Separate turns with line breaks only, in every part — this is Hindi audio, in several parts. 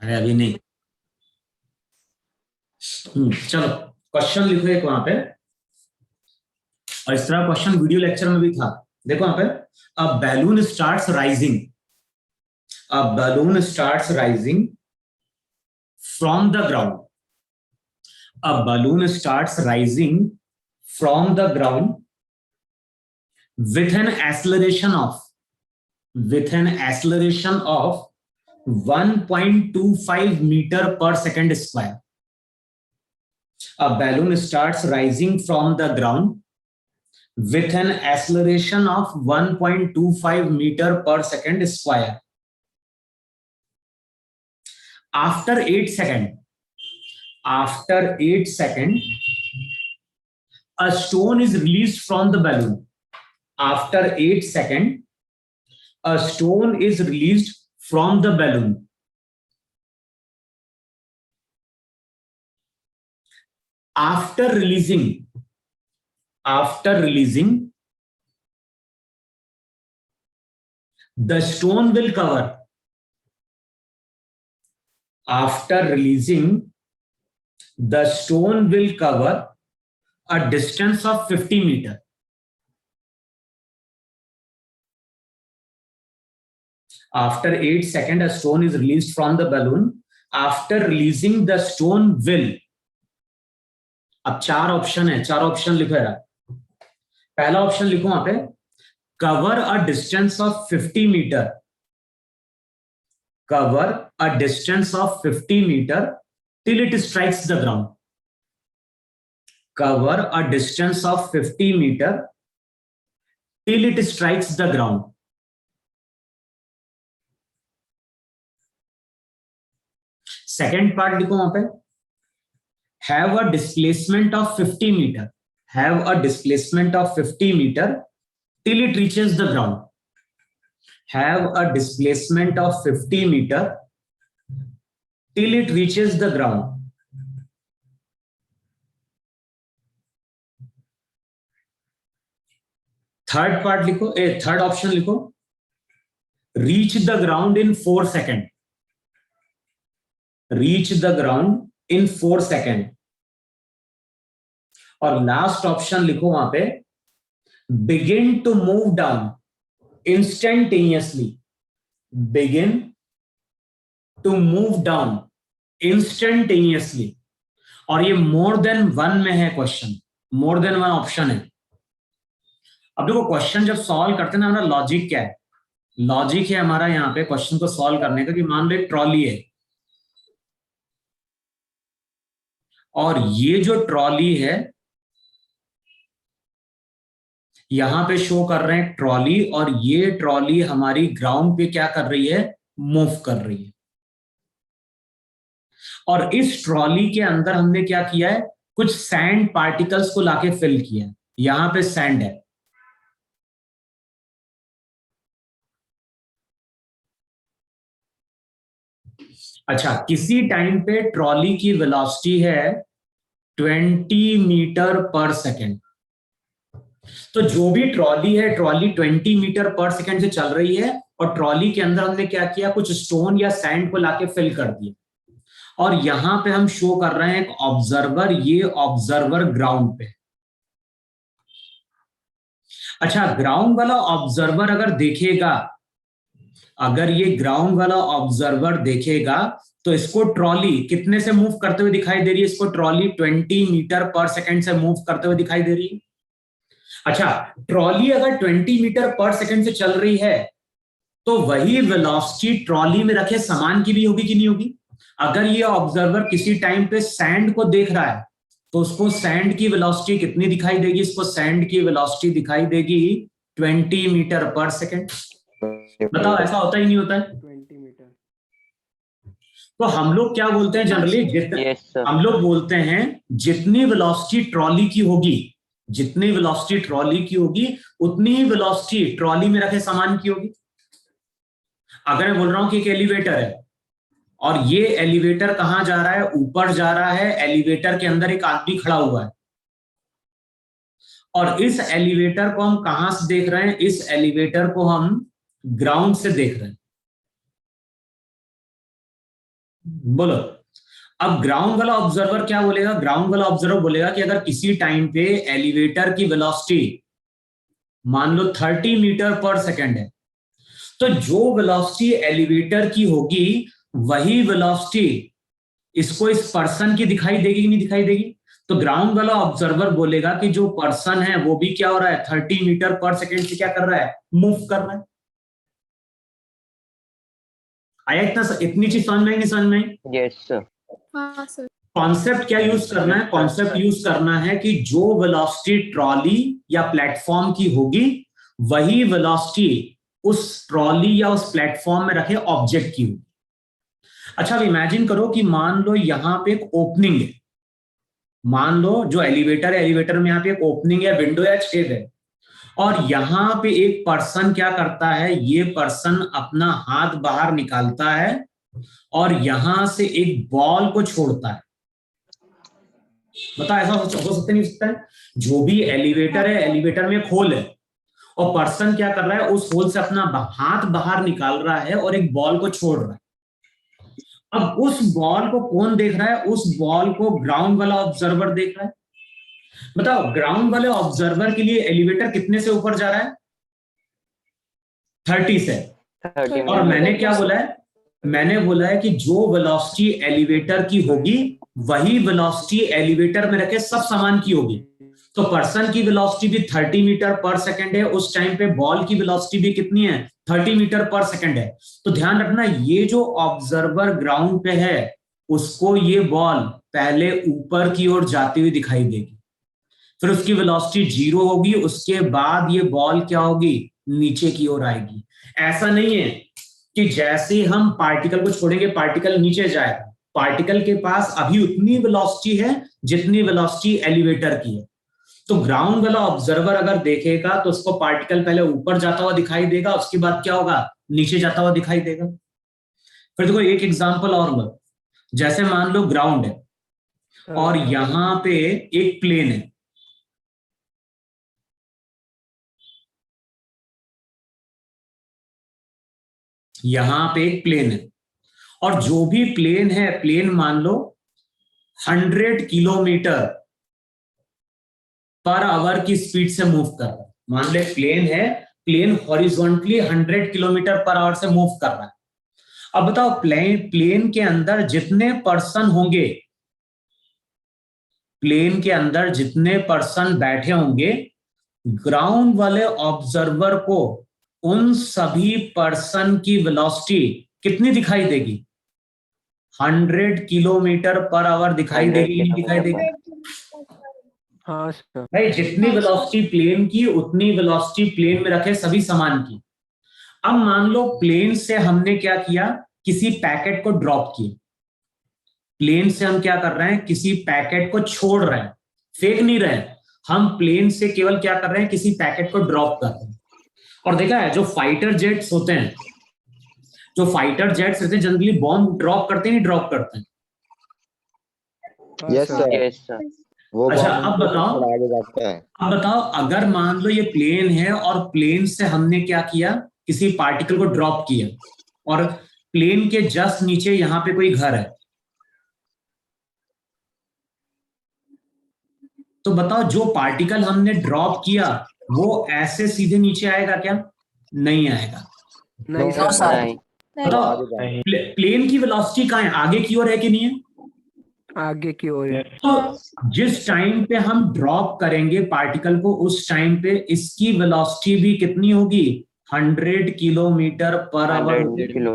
है अभी नहीं। चलो क्वेश्चन लिखो एक वहां पे, और इस तरह क्वेश्चन वीडियो लेक्चर में भी था। देखो वहां पे, a balloon starts rising, a balloon starts rising from the ground, a balloon starts rising from the ground with an acceleration of, with an acceleration of 1.25 meter per second square. A balloon starts rising from the ground with an acceleration of 1.25 meter per second square. After 8 seconds, after 8 seconds, a stone is released from the balloon. After 8 seconds, a stone is released from the balloon. After releasing, the stone will cover. After releasing, the stone will cover a distance of 50 meters. After 8 seconds, a stone is released from the balloon. After releasing, the stone will. अब 4 ऑप्शन है, 4 ऑप्शन लिखो यार। पहला ऑप्शन लिखो वहां पे, cover a distance of 50 metre, cover a distance of 50 meter till it strikes the ground. Cover a distance of 50 meter till it strikes the ground. Second part लिखो वहां पे, have a displacement of 50 meter, have a displacement of 50 meter till it reaches the ground. Have a displacement of 50 meter till it reaches the ground. Third part लिखो, थर्ड ऑप्शन लिखो, reach the ground in 4 second, reach the ground in 4 second. और लास्ट ऑप्शन लिखो वहां पे, begin to move down instantaneously, begin to move down instantaneously. और ये मोर देन वन में है question, more than one option है। अब देखो क्वेश्चन जब सॉल्व करते हैं ना, हमारा लॉजिक क्या है, लॉजिक है हमारा यहाँ पे क्वेश्चन को सॉल्व करने का, कि मान लो एक ट्रॉली है, और ये जो ट्रॉली है यहां पे शो कर रहे हैं ट्रॉली, और ये ट्रॉली हमारी ग्राउंड पे क्या कर रही है, मूव कर रही है। और इस ट्रॉली के अंदर हमने क्या किया है, कुछ सैंड पार्टिकल्स को लाके फिल किया है, यहां पे सैंड है। अच्छा, किसी टाइम पे ट्रॉली की वेलोसिटी है 20 मीटर पर सेकेंड। तो जो भी ट्रॉली है, ट्रॉली 20 मीटर पर सेकेंड से चल रही है, और ट्रॉली के अंदर हमने क्या किया, कुछ स्टोन या सैंड को लाके फिल कर दिया। और यहां पे हम शो कर रहे हैं एक ऑब्जर्वर, ये ऑब्जर्वर ग्राउंड पे। अच्छा, ग्राउंड वाला ऑब्जर्वर अगर देखेगा, अगर ये ग्राउंड वाला ऑब्जर्वर देखेगा, तो इसको ट्रॉली कितने से मूव करते हुए दिखाई दे रही है, इसको ट्रॉली 20 मीटर पर सेकेंड से मूव करते हुए दिखाई दे रही है। अच्छा, ट्रॉली अगर 20 मीटर पर सेकेंड से चल रही है, तो वही वेलोसिटी ट्रॉली में रखे सामान की भी होगी कि नहीं होगी। अगर ये ऑब्जर्वर किसी टाइम पे सैंड को देख रहा है, तो उसको सैंड की वेलोसिटी कितनी दिखाई देगी, इसको सैंड की वेलोसिटी दिखाई देगी 20 मीटर पर सेकेंड। बताओ ऐसा होता ही नहीं होता है?
20 मीटर।
तो हम लोग क्या बोलते हैं जनरली, हम लोग बोलते हैं जितनी वेलोसिटी ट्रॉली की होगी, जितनी वेलोसिटी ट्रॉली की होगी, उतनी ही वेलोसिटी ट्रॉली में रखे सामान की होगी। अगर मैं बोल रहा हूं कि एक एलिवेटर है, और ये एलिवेटर कहां जा रहा है, ऊपर जा रहा है, एलिवेटर के अंदर एक आदमी खड़ा हुआ है, और इस एलिवेटर को हम कहां से देख रहे हैं, इस एलिवेटर को हम ग्राउंड से देख रहे हैं। बोलो। अब ग्राउंड वाला ऑब्जर्वर क्या बोलेगा? ग्राउंड वाला ऑब्जर्वर बोलेगा कि अगर किसी टाइम पे एलिवेटर की वेलोसिटी मान लो 30 मीटर पर सेकेंड है, तो जो वेलोसिटी एलिवेटर की होगी वही वेलोसिटी इसको इस पर्सन की दिखाई देगी कि नहीं दिखाई देगी? तो ग्राउंड वाला ऑब्जर्वर बोलेगा कि जो पर्सन है वो भी क्या हो रहा है, 30 मीटर पर सेकेंड से क्या कर रहा है, मूव कर रहा है। आया इतनी चीज समझ में आई नहीं समझ में आई?
Yes sir.
हाँ सर।
कॉन्सेप्ट क्या यूज करना है? कॉन्सेप्ट यूज करना है कि जो वेलोसिटी ट्रॉली या प्लेटफॉर्म की होगी वही वेलोसिटी उस ट्रॉली या उस प्लेटफॉर्म में रखे ऑब्जेक्ट की होगी। अच्छा, अब इमेजिन करो कि मान लो यहां पे एक ओपनिंग है, मान लो जो एलिवेटर है, एलिवेटर में यहां पे एक ओपनिंग है, विंडो या छेद है, और यहां पे एक पर्सन क्या करता है, ये पर्सन अपना हाथ बाहर निकालता है और यहां से एक बॉल को छोड़ता है। बता, ऐसा हो सकता नहीं सकता है? जो भी एलिवेटर है, एलिवेटर में एक होल है और पर्सन क्या कर रहा है, उस होल से अपना हाथ बाहर निकाल रहा है और एक बॉल को छोड़ रहा है। अब उस बॉल को कौन देख रहा है? उस बॉल को ग्राउंड वाला ऑब्जर्वर देख रहा है। बताओ, ग्राउंड वाले ऑब्जर्वर के लिए एलिवेटर कितने से ऊपर जा रहा है? 30 से।
30
और मैंने क्या बोला है? मैंने बोला है कि जो वेलोसिटी एलिवेटर की होगी वही वेलोसिटी एलिवेटर में रखे सब सामान की होगी। तो पर्सन की वेलोसिटी भी 30 मीटर पर सेकंड है, उस टाइम पे बॉल की वेलोसिटी भी कितनी है, 30 मीटर पर सेकंड है। तो ध्यान रखना, ये जो ऑब्जर्वर ग्राउंड पे है उसको ये बॉल पहले ऊपर की ओर जाती हुई दिखाई देगी, फिर उसकी वेलोसिटी 0 होगी, उसके बाद ये बॉल क्या होगी, नीचे की ओर आएगी। ऐसा नहीं है कि जैसे हम पार्टिकल को छोड़ेंगे पार्टिकल नीचे जाएगा। पार्टिकल के पास अभी उतनी वेलोसिटी है जितनी वेलोसिटी एलिवेटर की है। तो ग्राउंड वाला ऑब्जर्वर अगर देखेगा तो उसको पार्टिकल पहले ऊपर जाता हुआ दिखाई देगा, उसके बाद क्या होगा, नीचे जाता हुआ दिखाई देगा। फिर देखो एक एग्जांपल और लो। जैसे मान लो ग्राउंड है और यहां पे एक प्लेन है, यहां पे एक प्लेन है और जो भी प्लेन है, प्लेन मान लो 100 किलोमीटर पर आवर की स्पीड से मूव कर रहा है। मान लो प्लेन है, plane horizontally 100 kilometre per hour से मूव कर रहा है। अब बताओ, प्लेन के अंदर जितने पर्सन होंगे, प्लेन के अंदर जितने पर्सन बैठे होंगे, ग्राउंड वाले ऑब्जर्वर को उन सभी पर्सन की वेलोसिटी कितनी दिखाई देगी, 100 किलोमीटर पर आवर दिखाई देगी, नहीं दिखाई देगी?
हाँ सर।
भाई, जितनी वेलोसिटी प्लेन की उतनी वेलोसिटी प्लेन में रखे सभी सामान की। अब मान लो प्लेन से हमने क्या किया, किसी पैकेट को ड्रॉप किया। प्लेन से हम क्या कर रहे हैं, किसी पैकेट को छोड़ रहे हैं, फेंक नहीं रहे हैं। हम प्लेन से केवल क्या कर रहे हैं, किसी पैकेट को ड्रॉप कर रहे हैं। और देखा है, जो फाइटर जेट्स होते हैं, जो फाइटर जेट्स रहते हैं, जनरली बॉम्ब ड्रॉप करते हैं, ड्रॉप करते हैं।
Yes sir.
Yes sir.
वो
अच्छा,
बॉम्ब
अब बताओ,
आगे जाता है।
अब बताओ, अगर मान लो ये प्लेन है और प्लेन से हमने क्या किया, किसी पार्टिकल को ड्रॉप किया और प्लेन के जस्ट नीचे यहां पे कोई घर है, तो बताओ जो पार्टिकल हमने ड्रॉप किया वो ऐसे सीधे नीचे आएगा क्या? नहीं आएगा।
नहीं
No,
सर।
नहीं।
बताओ, प्लेन की वेलोसिटी कहाँ है, आगे की ओर है कि नहीं है?
आगे की ओर है।
तो जिस टाइम पे हम ड्रॉप करेंगे पार्टिकल को, उस टाइम पे इसकी वेलोसिटी भी कितनी होगी, 100 किलोमीटर पर आवर
100 किलो।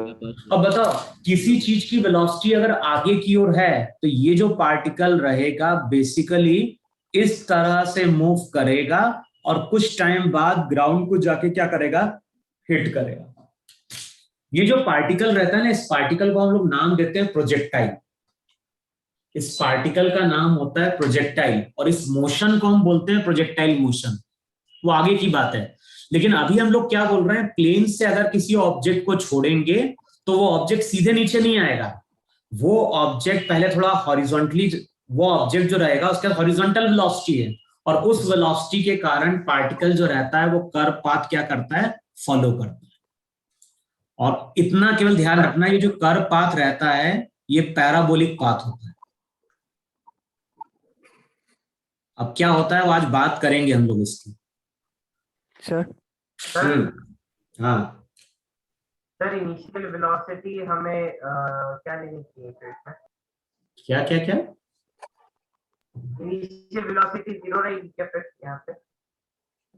अब बताओ, किसी चीज की वेलोसिटी अगर आगे की ओर है तो ये जो पार्टिकल रहेगा बेसिकली इस तरह से मूव करेगा और कुछ टाइम बाद ग्राउंड को जाके क्या करेगा, हिट करेगा। ये जो पार्टिकल रहता है ना, इस पार्टिकल को हम लोग नाम देते हैं प्रोजेक्टाइल। इस पार्टिकल का नाम होता है प्रोजेक्टाइल और इस मोशन को हम बोलते हैं प्रोजेक्टाइल मोशन। वो आगे की बात है, लेकिन अभी हम लोग क्या बोल रहे हैं, प्लेन से अगर किसी ऑब्जेक्ट को छोड़ेंगे तो वो ऑब्जेक्ट सीधे नीचे नहीं आएगा। वो ऑब्जेक्ट पहले थोड़ा हॉरिजॉन्टली, वो ऑब्जेक्ट जो रहेगा उसका हॉरिजॉन्टल वेलोसिटी है और उस वेलोसिटी के कारण पार्टिकल जो रहता है वो कर्व पाथ क्या करता है, फॉलो करता है। और इतना केवल ध्यान रखना, ये जो कर्व पाथ रहता है ये पैराबोलिक पाथ होता है। अब क्या होता है वो आज बात करेंगे हम लोग इसकी।
सर
हाँ
सर इनिशियल वेलोसिटी हमें क्या लेनी चाहिए फिर इसमें?
क्या क्या क्या
इनिशियल वेलोसिटी 0 रहेगी क्या फिर यहाँ पे?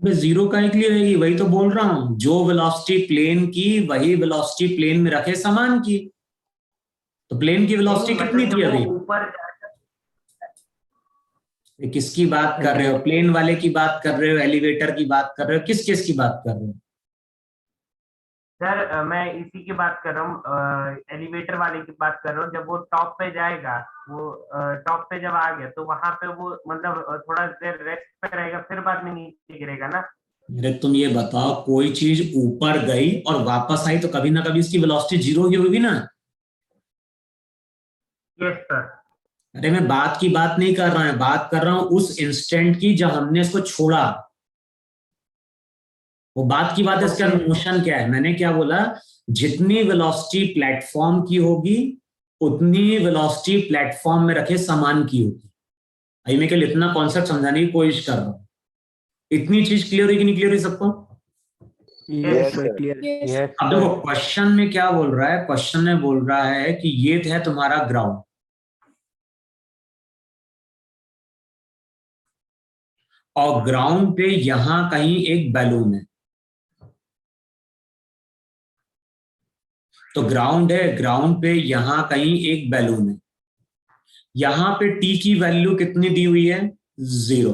मैं जीरो का के लिए रहेगी, वही तो बोल रहा हूँ। जो वेलोसिटी प्लेन की वही वेलोसिटी प्लेन में रखे समान की। तो प्लेन की वेलोसिटी
नहीं,
कितनी
मतलब
थी
जब वो
अभी?
ऊपर जाएगा।
ये किसकी बात कर रहे हो? प्लेन वाले की बात कर रहे हो, एलिवेटर की बात कर रहे हो, किस किस की बात कर रहे हो?
सर मैं इसी की बात कर रहा हूँ, एलिवेटर वाले की बात कर रहा हूँ। जब वो टॉप पे जाएगा, वो टॉप पे जब आ गया तो वहां पे वो मतलब थोड़ा देर रेस्ट पे रहेगा, फिर बाद में नीचे गिरेगा ना।
अरे तुम ये बताओ, कोई चीज ऊपर गई और वापस आई तो कभी ना कभी इसकी वेलोसिटी जीरो ही होगी ना।
Yes sir.
अरे मैं बात की बात नहीं कर रहा हूं, बात कर रहा हूं उस इंस्टेंट की जब हमने इसको छोड़ा। वो बात की बात है, इसका मोशन क्या है? मैंने क्या बोला? जितनी वेलोसिटी प्लेटफॉर्म की होगी उतनी वेलोसिटी प्लेटफॉर्म में रखे सामान की होगी। अभी मैं केवल इतना कॉन्सेप्ट समझाने की कोशिश कर रहा हूं। इतनी चीज क्लियर हुई कि नहीं क्लियर हुई सबको?
Yes sir clear.
यस
अब देखो क्वेश्चन में क्या बोल रहा है। क्वेश्चन में बोल रहा है कि ये है तुम्हारा ग्राउंड, और ग्राउंड पे यहां कहीं एक बैलून है। तो ग्राउंड है, ग्राउंड पे यहां कहीं एक बैलून है। यहां पे टी की वैल्यू कितनी दी हुई है? 0।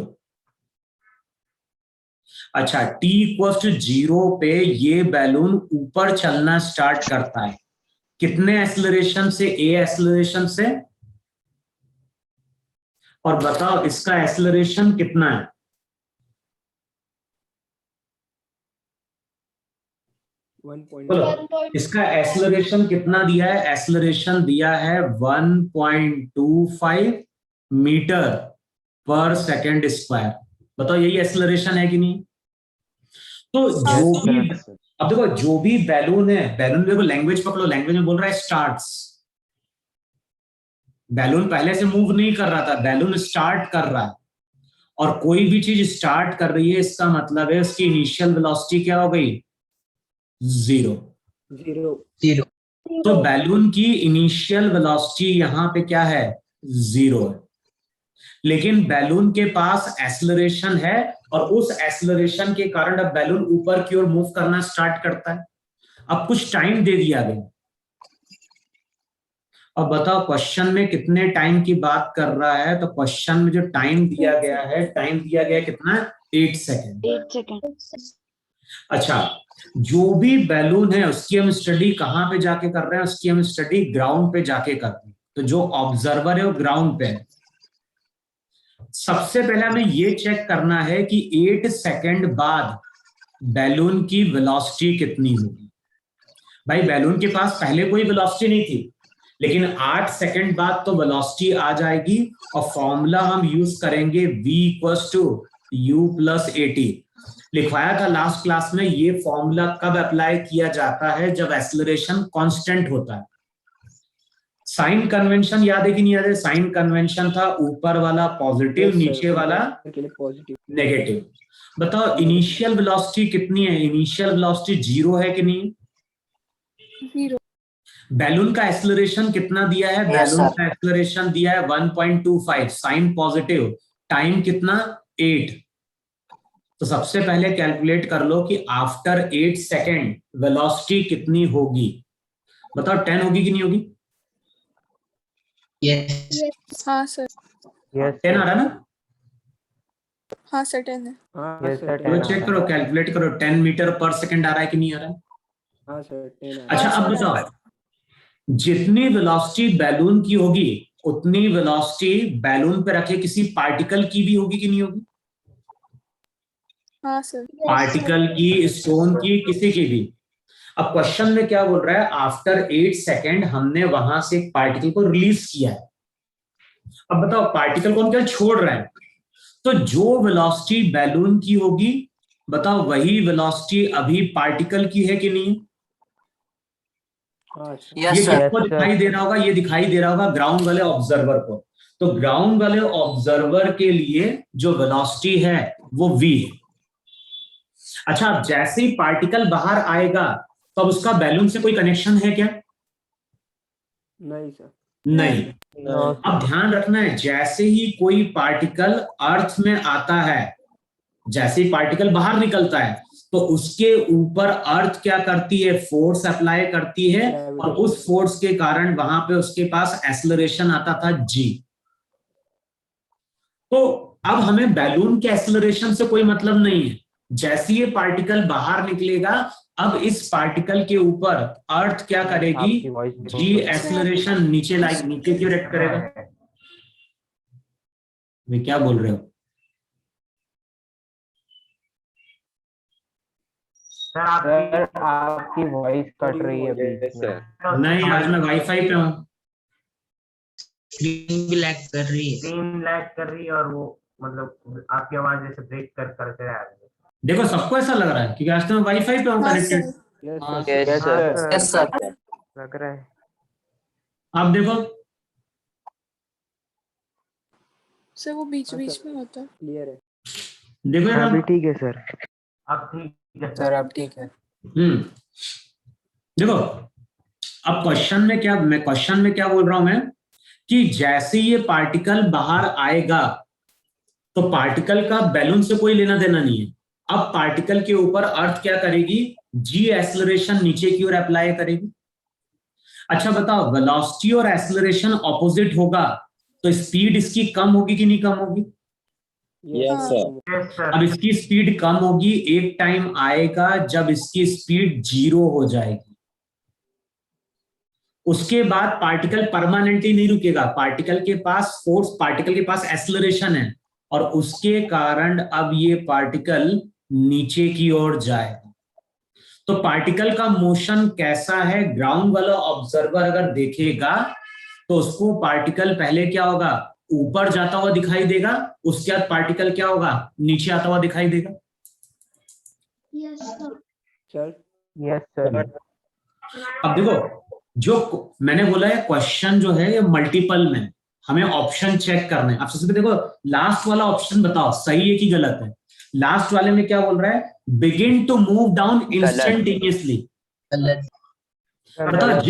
अच्छा, टी इक्वल टू 0 पे ये बैलून ऊपर चलना स्टार्ट करता है। कितने एक्सेलरेशन से? ए एक्सेलरेशन से। और बताओ इसका एक्सेलरेशन कितना है? बोलो, इसका एक्सेलरेशन कितना दिया है? एक्सेलरेशन दिया है 1.25 मीटर पर सेकेंड स्क्वायर। बताओ यही एक्सेलरेशन है कि नहीं? तो जो भी, अब देखो जो भी बैलून है, बैलून देखो लैंग्वेज पकड़ो, लैंग्वेज में बोल रहा है स्टार्ट्स। बैलून पहले से मूव नहीं कर रहा था, बैलून स्टार्ट कर रहा है। और कोई भी चीज स्टार्ट कर रही है इसका मतलब है उसकी इनिशियल वेलोसिटी क्या हो गई? 0। तो बैलून की इनिशियल वेलोसिटी यहां पे क्या है? 0 है। लेकिन बैलून के पास एक्सेलरेशन है, और उस एक्सेलरेशन के कारण अब बैलून ऊपर की ओर मूव करना स्टार्ट करता है। अब कुछ टाइम दे दिया गया। अब बताओ क्वेश्चन में कितने टाइम की बात कर रहा है? तो क्वेश्चन में जो टाइम दिया गया है, टाइम दिया गया है कितना? 8 सेकेंड।
8 सेकेंड।
अच्छा, जो भी बैलून है उसकी हम स्टडी कहां पे जाके कर रहे हैं? उसकी हम स्टडी ग्राउंड पे जाके करते हैं। तो जो ऑब्जर्वर है वो ग्राउंड पे है। सबसे पहले हमें ये चेक करना है कि 8 सेकेंड बाद बैलून की वेलोसिटी कितनी होगी। भाई बैलून के पास पहले कोई वेलोसिटी नहीं थी, लेकिन 8 सेकेंड बाद तो वेलोसिटी आ जाएगी। और फॉर्मूला हम यूज करेंगे v equals to u plus AT। लिखवाया था लास्ट क्लास में। ये फॉर्मूला कब अप्लाई किया जाता है? जब एक्सेलरेशन कांस्टेंट होता है। साइन कन्वेंशन याद है कि नहीं याद है? साइन कन्वेंशन था ऊपर वाला पॉजिटिव, नीचे वाला
पॉजिटिव।
नेगेटिव। बताओ इनिशियल वेलोसिटी कितनी है? इनिशियल वेलोसिटी 0 है कि नहीं?
0।
बैलून का एक्सेलरेशन कितना दिया है? बैलून का एक्सेलरेशन दिया है 1.25, साइन पॉजिटिव, टाइम कितना? 8। तो सबसे पहले कैलकुलेट कर लो कि आफ्टर 8 सेकेंड वेलोसिटी कितनी होगी। बताओ 10 होगी कि नहीं होगी?
हाँ सर।
10 आ रहा ना?
हाँ सर 10 है।
हाँ सर
तो चेक करो, कैलकुलेट करो, 10 मीटर पर सेकेंड आ रहा है कि नहीं आ रहा है?
हाँ सर 10।
अच्छा अब बताओ, जितनी वेलोसिटी बैलून की होगी उतनी वेलोसिटी बैलून पे रखे किसी पार्टिकल की भी होगी कि नहीं होगी?
हाँ सर।
पार्टिकल की, स्टोन की, किसी की भी। अब क्वेश्चन में क्या बोल रहा है? आफ्टर 8 सेकेंड हमने वहां से एक पार्टिकल को रिलीज किया है। अब बताओ पार्टिकल को हम क्या छोड़ रहे हैं? तो जो वेलोसिटी बैलून की होगी, बताओ वही वेलोसिटी अभी पार्टिकल की है कि नहीं?
हाँ सर।
ये
यस सर।
किसको दिखाई दे रहा होगा? ये दिखाई दे रहा होगा ग्राउंड वाले ऑब्जर्वर को। तो ग्राउंड वाले ऑब्जर्वर के लिए जो वेलोसिटी है वो v है। अच्छा, अब जैसे ही पार्टिकल बाहर आएगा तो अब उसका बैलून से कोई कनेक्शन है क्या?
नहीं सर।
नहीं।
नो
अब ध्यान रखना है, जैसे ही कोई पार्टिकल अर्थ में आता है, जैसे ही पार्टिकल बाहर निकलता है, तो उसके ऊपर अर्थ क्या करती है? फोर्स अप्लाई करती है, और उस फोर्स के कारण वहां पे उसके पास एक्सेलरेशन आता था g। तो अब हमें बैलून के एक्सेलरेशन से कोई मतलब नहीं है। जैसे ये पार्टिकल बाहर निकलेगा, अब इस पार्टिकल के ऊपर अर्थ क्या करेगी? g एक्सेलरेशन नीचे नीचे क्यों रेक्ट करेगा? वे क्या बोल रहे हो?
सर
आपकी वॉइस कट रही है बीच में।
नहीं, आज मैं वाईफाई पे हूँ।
स्क्रीन भी लैग कर रही है।
स्क्रीन लैग कर रही है, और वो मतलब आपकी आवाज जैसे ब्रेक करके आ रही है।
देखो, सबको ऐसा लग रहा है क्योंकि आज तो मैं वाईफाई पे हूँ
हाँ
connected.
Sir.
Yes sir.
Yes sir.
लग रहा है।
आप देखो,
सर वो बीच बीच में होता है।
क्लियर है।
देखो यार,
अभी ठीक है सर।
अब ठीक है
सर अब ठीक है।
देखो अब क्वेश्चन में क्या बोल रहा हूं मैं, कि जैसे ये पार्टिकल बाहर आएगा तो पार्टिकल का बैलून से कोई लेना देना नहीं है। अब पार्टिकल के ऊपर अर्थ क्या करेगी? जी एक्सेलरेशन नीचे की ओर अप्लाई करेगी। अच्छा बताओ, वेलोसिटी और एक्सेलरेशन ऑपोजिट होगा तो स्पीड इसकी कम होगी कि नहीं कम होगी?
Yes sir.
Yes sir.
अब इसकी स्पीड कम होगी, एक टाइम आएगा जब इसकी स्पीड 0 हो जाएगी। उसके बाद पार्टिकल परमानेंटली नहीं रुकेगा, पार्टिकल के पास फोर्स, पार्टिकल के पास एक्सेलरेशन है, और उसके कारण अब ये पार्टिकल नीचे की ओर जाएगा। तो पार्टिकल का मोशन कैसा है? ग्राउंड वाला ऑब्जर्वर अगर देखेगा तो उसको पार्टिकल पहले क्या होगा? ऊपर जाता हुआ दिखाई देगा, उसके बाद पार्टिकल क्या होगा? नीचे आता हुआ दिखाई देगा।
सर।
Yes sir.
अब देखो, जो मैंने बोला है क्वेश्चन जो है ये मल्टीपल में, हमें ऑप्शन चेक करने हैं। आप सबसे देखो, लास्ट वाला ऑप्शन बताओ सही है कि गलत है। लास्ट वाले में क्या बोल रहा है? Begin to move down instantaneously. बताओ,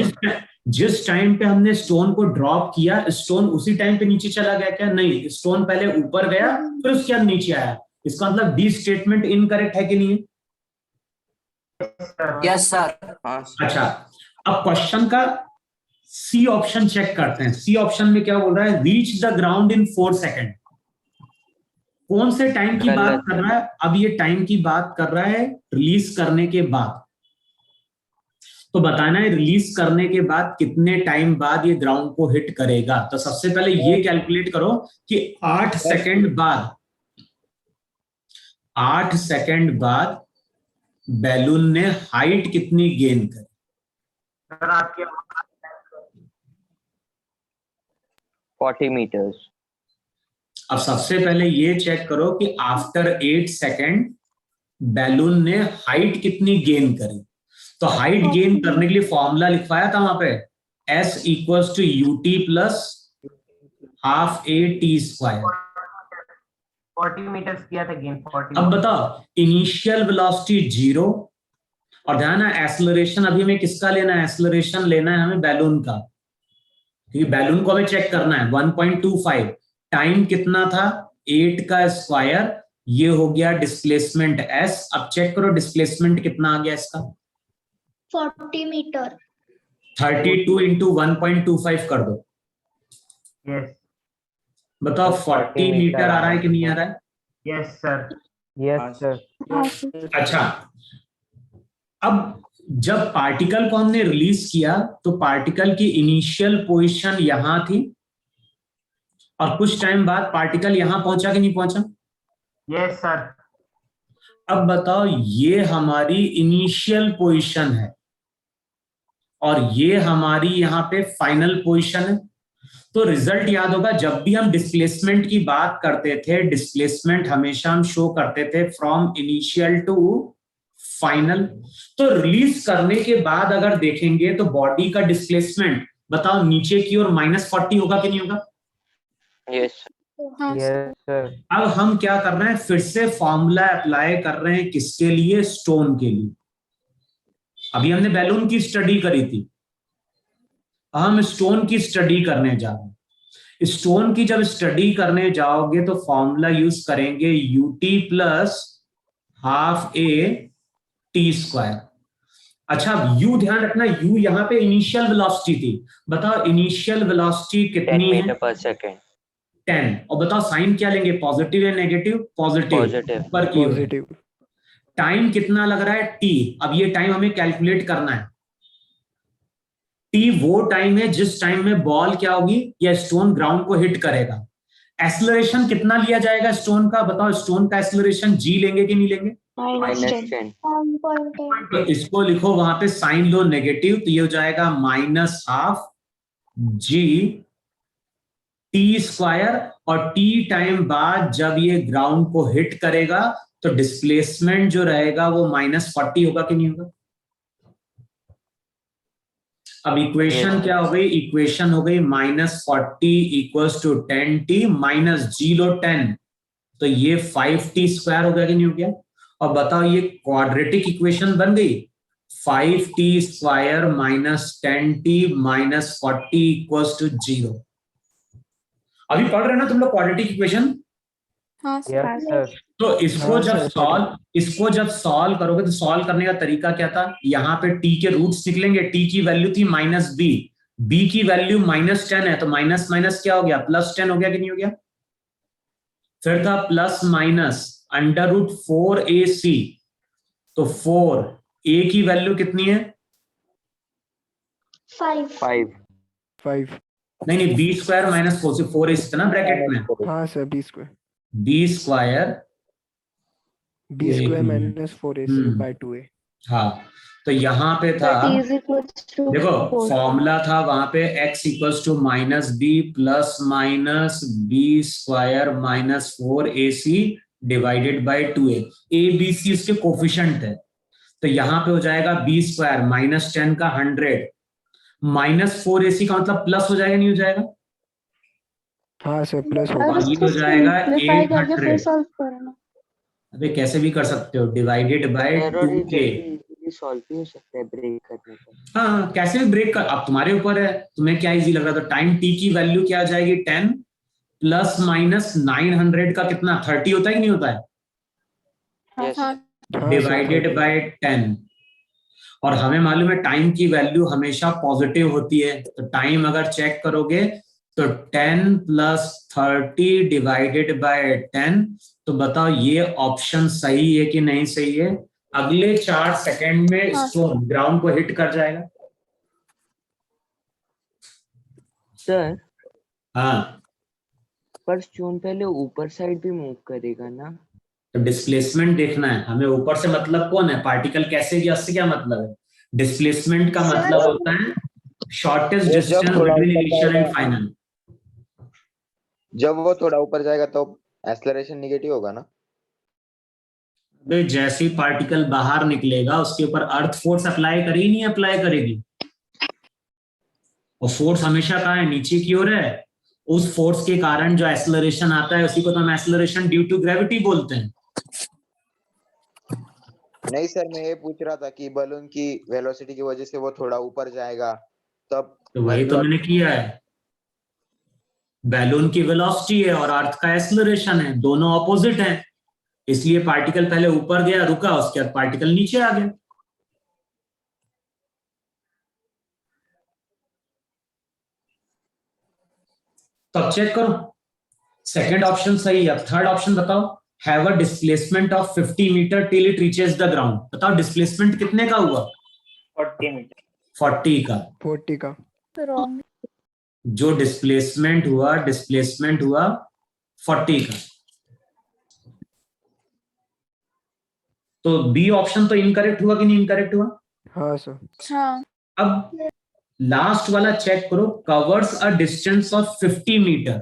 जिस टाइम पे हमने स्टोन को ड्रॉप किया, स्टोन उसी टाइम पे नीचे चला गया क्या? नहीं, स्टोन पहले ऊपर गया फिर उसके बाद नीचे आया। इसका मतलब डी स्टेटमेंट इनकरेक्ट है कि नहीं है?
Yes sir.
अच्छा, अब क्वेश्चन का सी ऑप्शन चेक करते हैं। सी ऑप्शन में क्या बोल रहा है? Reach the ground in 4 second. कौन से टाइम की बात कर रहा है? अब ये टाइम की बात कर रहा है रिलीज करने के बाद। तो बताना है रिलीज करने के बाद कितने टाइम बाद ये ग्राउंड को हिट करेगा। तो सबसे पहले ये कैलकुलेट करो कि 8 सेकंड बाद बैलून ने हाइट कितनी गेन करी।
सर आपकी
40 मीटर्स।
अब सबसे पहले ये चेक करो कि आफ्टर 8 सेकंड बैलून ने हाइट कितनी गेन करी। तो हाइट गेन करने के लिए फॉर्मूला लिखवाया था वहां पे, S equals to UT plus half AT²।
40 metres किया था गेन। 40।
अब बताओ, इनिशियल वेलोसिटी 0, और ध्यान है एक्सेलरेशन अभी हमें किसका लेना है? एक्सेलरेशन लेना है हमें बैलून का, क्योंकि बैलून को हमें चेक करना है। 1.25 टाइम कितना था? 8 का स्क्वायर, ये हो गया डिस्प्लेसमेंट S। अब चेक करो डिस्प्लेसमेंट कितना आ गया इसका?
40 मीटर।
32 इंटू 1.25 कर दो।
यस।
बताओ 40 मीटर आ रहा है कि नहीं आ रहा है?
Yes sir.
Yes sir.
अच्छा, अब जब पार्टिकल को हमने रिलीज किया तो पार्टिकल की इनिशियल पोजीशन यहां थी, और कुछ टाइम बाद पार्टिकल यहां पहुंचा कि नहीं पहुंचा?
Yes sir.
अब बताओ, ये हमारी इनिशियल पोजीशन है और ये हमारी यहां पे फाइनल पोजीशन है। तो रिजल्ट याद होगा, जब भी हम डिस्प्लेसमेंट की बात करते थे, डिस्प्लेसमेंट हमेशा हम शो करते थे फ्रॉम इनिशियल टू फाइनल। तो रिलीज करने के बाद अगर देखेंगे तो बॉडी का डिस्प्लेसमेंट बताओ नीचे की ओर -40 होगा कि नहीं होगा?
यस
हाँ
Yes, sir.
अब हम क्या कर रहे हैं, फिर से फॉर्मूला अप्लाई कर रहे हैं, किसके लिए? स्टोन के लिए। अभी हमने बैलून की स्टडी करी थी, हम स्टोन की स्टडी करने जा रहे हैं। स्टोन की जब स्टडी करने जाओगे तो फॉर्मूला यूज करेंगे ut plus half A T square. अच्छा, u ध्यान रखना, u यहां पे इनिशियल वेलोसिटी थी। बताओ इनिशियल वेलोसिटी
10
कितनी है?
मीटर पर सेकेंड
10। और बताओ साइन क्या लेंगे, पॉजिटिव या नेगेटिव? पॉजिटिव।
पॉजिटिव
ऊपर की ओर।
Positive.
टाइम कितना लग रहा है? t। अब ये टाइम हमें कैलकुलेट करना है। t वो टाइम है जिस टाइम में बॉल क्या होगी, या स्टोन ग्राउंड को हिट करेगा। एक्सेलरेशन कितना लिया जाएगा स्टोन का? बताओ स्टोन का एक्सेलरेशन g लेंगे कि नहीं लेंगे?
-10
तो इसको लिखो, वहां पे साइन लो नेगेटिव, तो ये हो जाएगा -12 g टी स्क्वायर। और t टाइम बाद जब ये ग्राउंड को हिट करेगा तो डिस्प्लेसमेंट जो रहेगा वो -40 होगा कि नहीं होगा? अब इक्वेशन क्या हो गई? इक्वेशन हो गई -40 इक्वल्स टू 10t माइनस जी लो 10, तो ये 5t स्क्वायर हो गया कि नहीं हो गया? और बताओ ये क्वाड्रेटिक इक्वेशन बन गई। 5t square minus 10t minus 40 equals to 0। अभी पढ़ रहे ना तुम लोग क्वाड्रेटिक इक्वेशन?
हाँ
Yes, sir.
तो इसको
हाँ,
जब
sir,
सॉल्व करोगे तो सॉल्व करने का तरीका क्या था? यहाँ पे t के रूट्स निकलेंगे। t की वैल्यू थी -b, b की वैल्यू -10 है, तो माइनस माइनस क्या हो गया? +10 हो गया कि नहीं हो गया? फिर था प्लस माइनस √4ac, तो 4 a की वैल्यू कितनी है?
5
5.
नहीं, b स्क्वायर माइनस 4ac था ना ब्रैकेट में।
हाँ sir, B square.
b square
B
एक
square
minute.
minus 4AC by 2A.
हाँ, तो यहाँ पे था, देखो फॉर्मूला था वहां पे x equals to -b plus minus b square minus 4ac divided by 2a। a b c इसके कोफिशिएंट है, तो यहाँ पे हो जाएगा b स्क्वायर -10 का 100 माइनस 4ac का मतलब प्लस हो जाएगा नहीं हो जाएगा?
हाँ सर, प्लस होगा.
और ये हो जाएगा 800। अबे कैसे भी कर सकते हो, डिवाइडेड बाय 2a।
सॉल्व भी हो सकता है ब्रेक करने का।
हाँ, कैसे भी ब्रेक कर, अब तुम्हारे ऊपर है, तुम्हें क्या इजी लग रहा है। तो टाइम t की वैल्यू क्या आ जाएगी? 10 प्लस माइनस 900 का कितना? 30 होता है कि नहीं होता है?
Yes.
हाँ सर,
डिवाइडेड
30.
बाय 10। और हमें मालूम है टाइम की वैल्यू हमेशा पॉजिटिव होती है, तो टाइम अगर चेक करोगे तो 10 प्लस 30 डिवाइडेड बाय 10, तो बताओ ये ऑप्शन सही है कि नहीं सही है? अगले 4 सेकंड में स्टोन ग्राउंड को हिट कर जाएगा।
सर
हाँ,
पर स्टोन पहले ऊपर साइड भी मूव करेगा ना?
तो डिस्प्लेसमेंट देखना है हमें। ऊपर से मतलब कौन है? पार्टिकल कैसे गया, उससे क्या मतलब है? डिस्प्लेसमेंट का मतलब होता है shortest distance between initial and final.
जब वो थोड़ा ऊपर जाएगा तो एक्सेलरेशन नेगेटिव होगा ना?
जैसे ही पार्टिकल बाहर निकलेगा उसके ऊपर अर्थ फोर्स अप्लाई करेगी नहीं अप्लाई करेगी? और फोर्स हमेशा कहाँ है? नीचे की ओर है। उस फोर्स के कारण जो एक्सेलरेशन आता है उसी को तो हम एक्सेलरेशन ड्यू टू ग्रेविटी बोलते हैं।
नहीं सर, मैं ये पूछ रहा था कि बलून की वेलोसिटी की वजह से वो थोड़ा ऊपर जाएगा तब।
तो वही तो मैंने किया है, बैलून की वेलोसिटी है और अर्थ का एक्सेलरेशन है, दोनों ऑपोजिट हैं, इसलिए पार्टिकल पहले ऊपर गया रुका, उसके बाद पार्टिकल नीचे आ गया। तो अब चेक करो, सेकंड ऑप्शन सही है। अब थर्ड ऑप्शन बताओ, have a displacement of 50 metre till it reaches the ground. बताओ डिस्प्लेसमेंट कितने का हुआ?
40 मीटर
40 का।
40 का.
रॉन्ग।
जो डिस्प्लेसमेंट हुआ 40 का। तो बी ऑप्शन तो इनकरेक्ट हुआ कि नहीं इनकरेक्ट हुआ?
हाँ सर.
हाँ
अब लास्ट वाला चेक करो, covers a distance of 50 metre.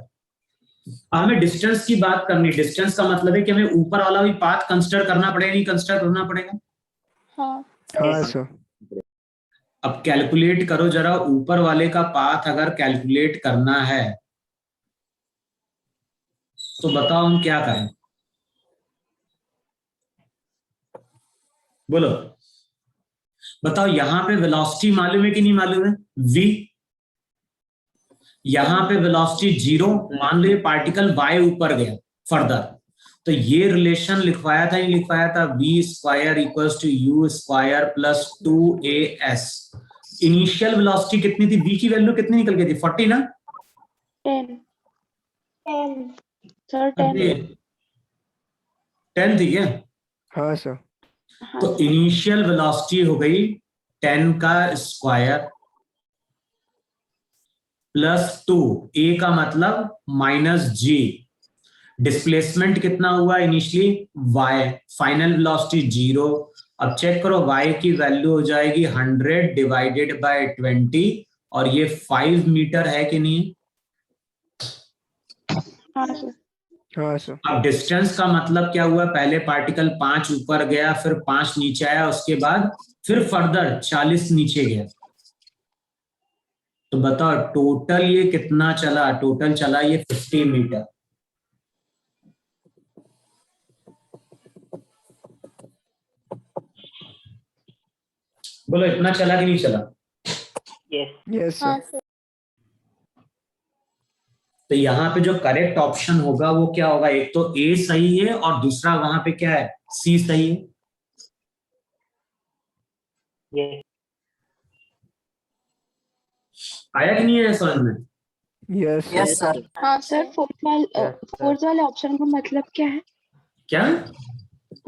हमें डिस्टेंस की बात करनी, डिस्टेंस का मतलब है कि हमें ऊपर वाला भी पाथ कंसीडर करना पड़ेगा, नहीं कंसीडर करना पड़ेगा?
हाँ
हाँ सर
अब कैलकुलेट करो जरा, ऊपर वाले का पाथ अगर कैलकुलेट करना है तो बताओ हम क्या करें, बोलो बताओ। यहां पे वेलोसिटी मालूम है कि नहीं मालूम है, v। यहां पे वेलोसिटी 0, मान लो ये पार्टिकल y ऊपर गया फर्दर, तो ये रिलेशन लिखवाया था, नहीं लिखवाया था, v square equals to u square plus 2as। Initial velocity कितनी थी, v की वैल्यू कितनी निकल गई थी, 40 ना।
10 सर 10
10 थी क्या?
हाँ सर
हाँ
तो इनिशियल वेलोसिटी हो गई 10 का स्क्वायर प्लस 2, a का मतलब माइनस g। डिस्प्लेसमेंट कितना हुआ इनिशियली, y। Final velocity 0। अब चेक करो y की वैल्यू हो जाएगी 100 डिवाइडेड बाय 20, और ये 5 मीटर है कि नहीं।
हाँ सर
हाँ सर
अब डिस्टेंस का मतलब क्या हुआ, पहले पार्टिकल 5 ऊपर गया, फिर 5 नीचे आया, उसके बाद फिर फर्दर 40 नीचे गया। तो बताओ टोटल ये कितना चला, टोटल चला ये 50 मीटर। बोलो इतना चला कि नहीं चला।
यस
हाँ
सर
सर
तो यहाँ पे जो करेक्ट ऑप्शन होगा वो क्या होगा, एक तो ए सही है और दूसरा वहां पे क्या है, सी सही है। आया कि नहीं है समझ में।
यस सर
हाँ सर फोर्थ वाले ऑप्शन का मतलब क्या है?
क्या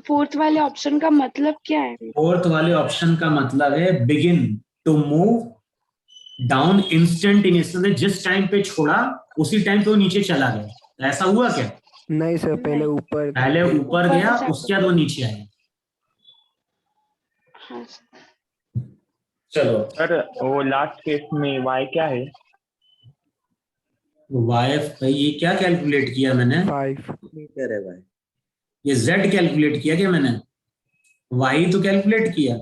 फोर्थ वाले ऑप्शन का मतलब क्या है?
फोर्थ वाले ऑप्शन का मतलब है begin to move down instantaneously, जिस टाइम पे छोड़ा उसी टाइम पे वो नीचे चला गया। ऐसा हुआ क्या,
नहीं सर पहले ऊपर
पहले ऊपर
ऊपर
गया
से
उसके बाद वो नीचे आया।
हाँ सर
चलो
सर वो लास्ट केस में y क्या है?
वाइफ भाई ये क्या कैलकुलेट किया मैंने,
5
मीटर है भाई।
ये z कैलकुलेट किया क्या मैंने, y तो कैलकुलेट किया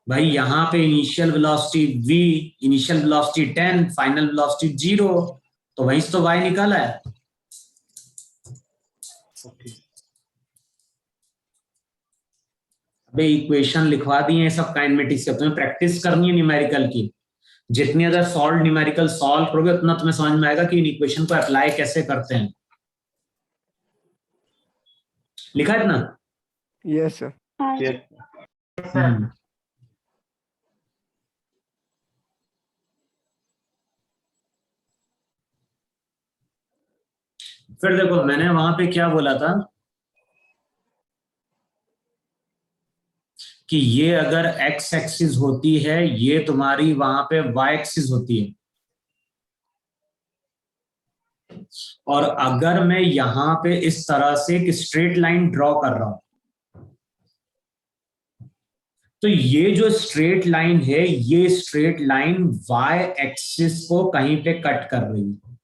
भाई। यहाँ पे initial velocity v, initial velocity 10, final velocity 0, तो वहीं से तो y निकाला है। अबे इक्वेशन लिखवा दिए हैं सब काइनेमेटिक्स के, तुम्हें प्रैक्टिस करनी है न्यूमेरिकल की। जितनी ज्यादा सॉल्व न्यूमेरिकल सॉल्व करोगे उतना तुम्हें समझ में आएगा कि इन इक्वेशन को अप्लाई कैसे करते हैं। लिखा है इतना।
यस सर
हाँ
Yes.
हम्म। फिर देखो मैंने वहां पे क्या बोला था कि ये अगर x एक्सिस होती है, ये तुम्हारी वहां पे y एक्सिस होती है, और अगर मैं यहां पे इस तरह से एक स्ट्रेट लाइन ड्रॉ कर रहा हूं, तो ये जो स्ट्रेट लाइन है, ये स्ट्रेट लाइन y एक्सिस को कहीं पे कट कर रही है।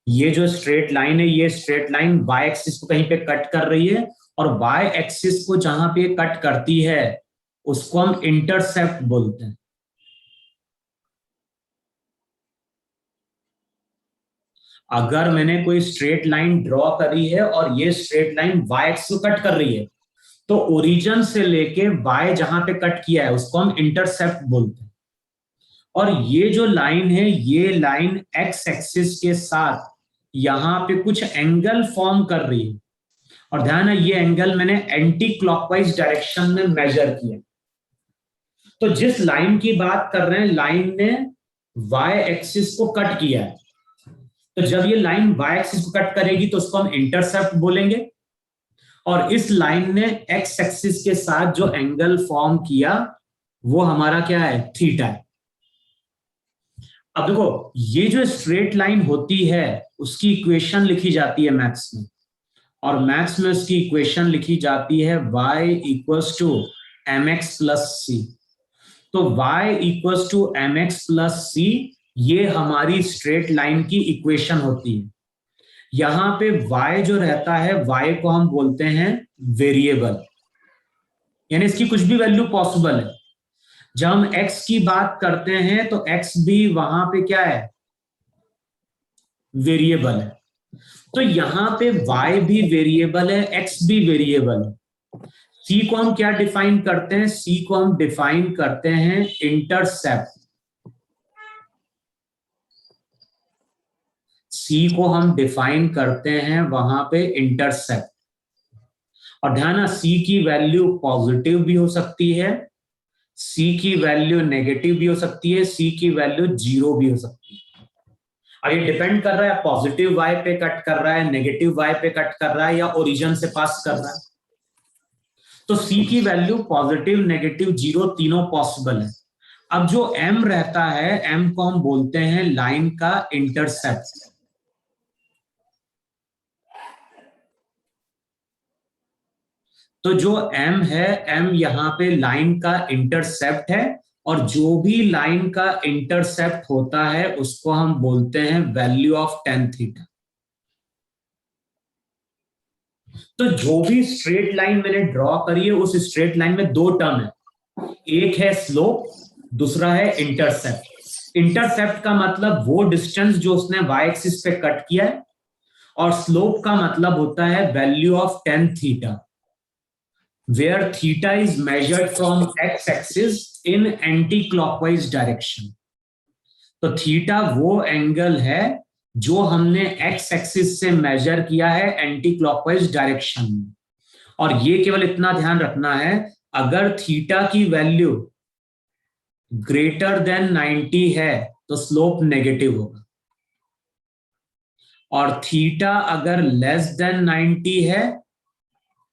ये जो स्ट्रेट लाइन है, ये स्ट्रेट लाइन y एक्सिस को कहीं पे कट कर रही है, और y एक्सिस को जहां पे कट करती है उसको हम इंटरसेप्ट बोलते हैं। अगर मैंने कोई स्ट्रेट लाइन ड्रॉ करी है और ये स्ट्रेट लाइन y एक्सिस को कट कर रही है, तो ओरिजिन से लेके y जहां पे कट किया है उसको हम इंटरसेप्ट बोलते हैं। और ये जो लाइन है, ये लाइन x एक्सिस के साथ यहां पे कुछ एंगल फॉर्म कर रही है, और ध्यान है ये एंगल मैंने एंटी क्लॉकवाइज डायरेक्शन में मेजर किया। तो जिस लाइन की बात कर रहे हैं, लाइन ने y एक्सिस को कट किया है, तो जब ये लाइन y एक्सिस को कट करेगी तो उसको हम इंटरसेप्ट बोलेंगे, और इस लाइन ने x एक्सिस के साथ जो एंगल फॉर्म किया वो हमारा क्या है, थीटा है। अब देखो ये जो स्ट्रेट लाइन होती है उसकी इक्वेशन लिखी जाती है मैथ्स में, और मैथ्स में उसकी इक्वेशन लिखी जाती है y equals to mx plus C. तो y equals to mx plus C, ये हमारी स्ट्रेट लाइन की इक्वेशन होती है। यहां पे y जो रहता है, y को हम बोलते हैं वेरिएबल। यानी इसकी कुछ भी वैल्यू पॉसिबल है। जब हम x की बात करते हैं तो x भी वहां पे क्या है, वेरिएबल है। तो यहां पे y भी वेरिएबल है, x भी वेरिएबल है। c को हम क्या डिफाइन करते हैं, c को हम डिफाइन करते हैं इंटरसेप्ट। c को हम डिफाइन करते हैं वहां पे इंटरसेप्ट। और ध्यान, c की वैल्यू पॉजिटिव भी हो सकती है, c की वैल्यू नेगेटिव भी हो सकती है, c की वैल्यू 0 भी हो सकती है। और ये डिपेंड कर रहा है पॉजिटिव y पे कट कर रहा है, नेगेटिव y पे कट कर रहा है, या ओरिजिन से पास कर रहा है। तो c की वैल्यू पॉजिटिव, नेगेटिव, 0 तीनों पॉसिबल है। अब जो m रहता है, m को हम बोलते हैं लाइन का इंटरसेप्ट। तो जो m है, m यहां पे लाइन का इंटरसेप्ट है, और जो भी लाइन का इंटरसेप्ट होता है उसको हम बोलते हैं वैल्यू ऑफ tan थीटा। तो जो भी स्ट्रेट लाइन मैंने ड्रॉ करी है, उस स्ट्रेट लाइन में दो टर्म है, एक है स्लोप, दूसरा है इंटरसेप्ट। इंटरसेप्ट का मतलब वो डिस्टेंस जो उसने y एक्सिस पे कट किया है, और स्लोप का मतलब होता है value of tan theta, where theta is measured from x-axis in anti-clockwise direction। तो थीटा वो एंगल है जो हमने x एक्सिस से मेजर किया है एंटी क्लॉकवाइज डायरेक्शन में। और ये केवल इतना ध्यान रखना है, अगर थीटा की वैल्यू ग्रेटर देन 90 है तो स्लोप नेगेटिव होगा, और थीटा अगर लेस देन 90 है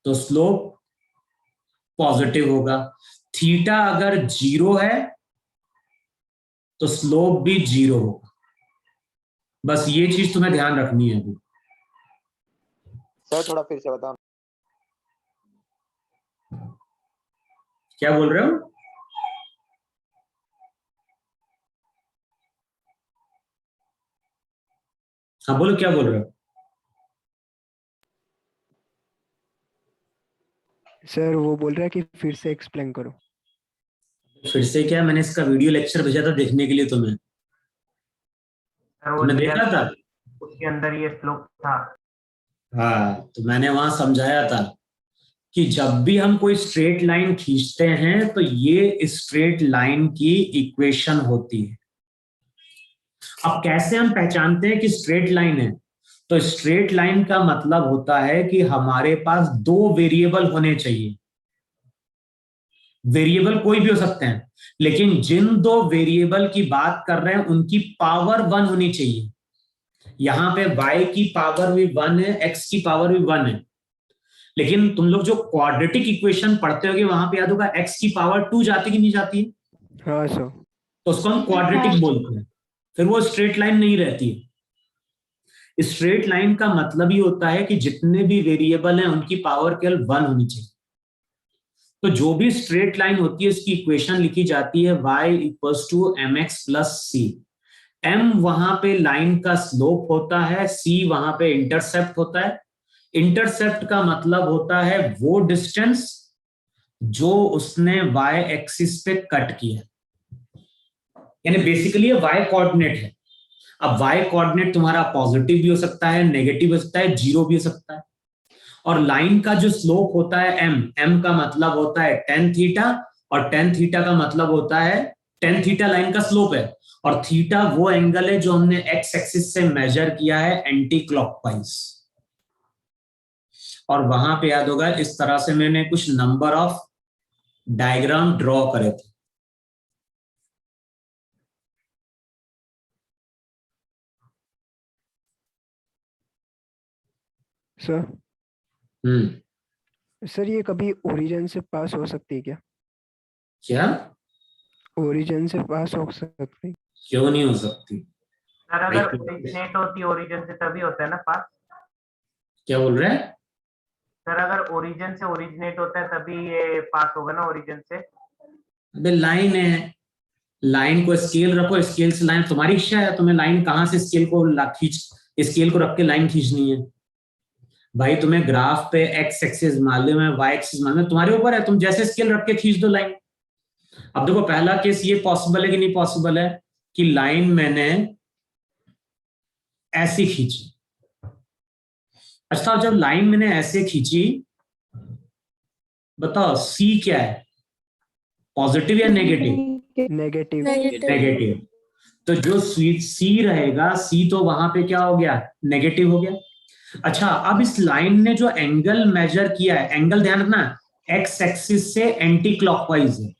तो स्लोप पॉजिटिव होगा। थीटा अगर 0 है तो स्लोप भी 0 होगा। बस ये चीज तुम्हें ध्यान रखनी है अभी।
सर थोड़ा फिर से बताओ।
क्या बोल रहे हो? हाँ बोलो, क्या बोल रहे हो?
सर वो बोल रहा है कि फिर से एक्सप्लेन करो।
फिर से क्या, मैंने इसका वीडियो लेक्चर भेजा था देखने के लिए तुम्हें, तुमने देखा था?
उसके अंदर ये स्लोप था।
हाँ, तो मैंने वहां समझाया था कि जब भी हम कोई स्ट्रेट लाइन खींचते हैं तो ये स्ट्रेट लाइन की इक्वेशन होती है। अब कैसे हम पहचानते हैं कि स्ट्रेट लाइन है? तो स्ट्रेट लाइन का मतलब होता है कि हमारे पास दो वेरिएबल होने चाहिए। वेरिएबल कोई भी हो सकते हैं, लेकिन जिन दो वेरिएबल की बात कर रहे हैं उनकी पावर 1 होनी चाहिए। यहां पे y की पावर भी 1 है, x की पावर भी 1 है, लेकिन तुम लोग जो क्वाड्रेटिक इक्वेशन पढ़ते होगे वहां पे याद होगा x की पावर 2 जाती कि नहीं जाती है?
हाँ सर।
तो उसको हम क्वाड्रेटिक बोलते हैं, फिर वो स्ट्रेट लाइन नहीं रहती है। स्ट्रेट लाइन का मतलब ही होता है कि जितने भी वेरिएबल हैं उनकी पावर केवल 1 होनी चाहिए। तो जो भी स्ट्रेट लाइन होती है उसकी इक्वेशन लिखी जाती है y = mx + c। m वहां पे लाइन का स्लोप होता है, c वहां पे इंटरसेप्ट होता है। इंटरसेप्ट का मतलब होता है वो डिस्टेंस जो उसने y एक्सिस पे कट किया, यानी बेसिकली ये y कोऑर्डिनेट है। अब y कोऑर्डिनेट तुम्हारा पॉजिटिव भी हो सकता है, नेगेटिव हो सकता है, 0 भी हो सकता है। और लाइन का जो स्लोप होता है m का मतलब होता है tan थीटा, और tan थीटा का मतलब होता है, tan थीटा लाइन का स्लोप है, और थीटा वो एंगल है जो हमने x एक्सिस से मेजर किया है एंटी क्लॉकवाइज। और वहां पे याद होगा इस तरह से मैंने कुछ नंबर ऑफ डायग्राम ड्रॉ करे थे।
सर सर ये कभी ओरिजिन से पास हो सकती है क्या?
क्या
ओरिजिन से पास हो सकती है?
क्यों नहीं हो सकती?
सर अगर ओरिजिनेट होती है ओरिजिन से तभी होता है ना पास।
क्या बोल रहे हैं?
सर अगर ओरिजिन से ओरिजिनेट होता है तभी ये पास होगा ना ओरिजिन से।
अबे लाइन है, लाइन को स्केल रखो, स्केल से लाइन, तुम्हारी इच्छा है तुम्हें लाइन कहां से स्केल को खींच, स्केल को रख के लाइन खींचनी है। भाई तुम्हें ग्राफ पे एक्स एक्सिस मालूम है, वाई एक्सिस मालूम है, तुम्हारे ऊपर है, तुम जैसे स्केल रख के खींच दो लाइन। अब देखो पहला केस ये पॉसिबल है कि नहीं पॉसिबल है कि लाइन मैंने ऐसी खींची। अच्छा, जब लाइन मैंने ऐसे खींची, बताओ सी क्या है, पॉजिटिव या नेगेटिव?
नेगेटिव।
नेगेटिव। तो जो सी रहेगा, सी तो वहां पे क्या हो गया, नेगेटिव हो गया। अच्छा, अब इस लाइन ने जो एंगल मेजर किया है, एंगल ध्यान रखना एक्स एक्सिस से एंटी क्लॉकवाइज है।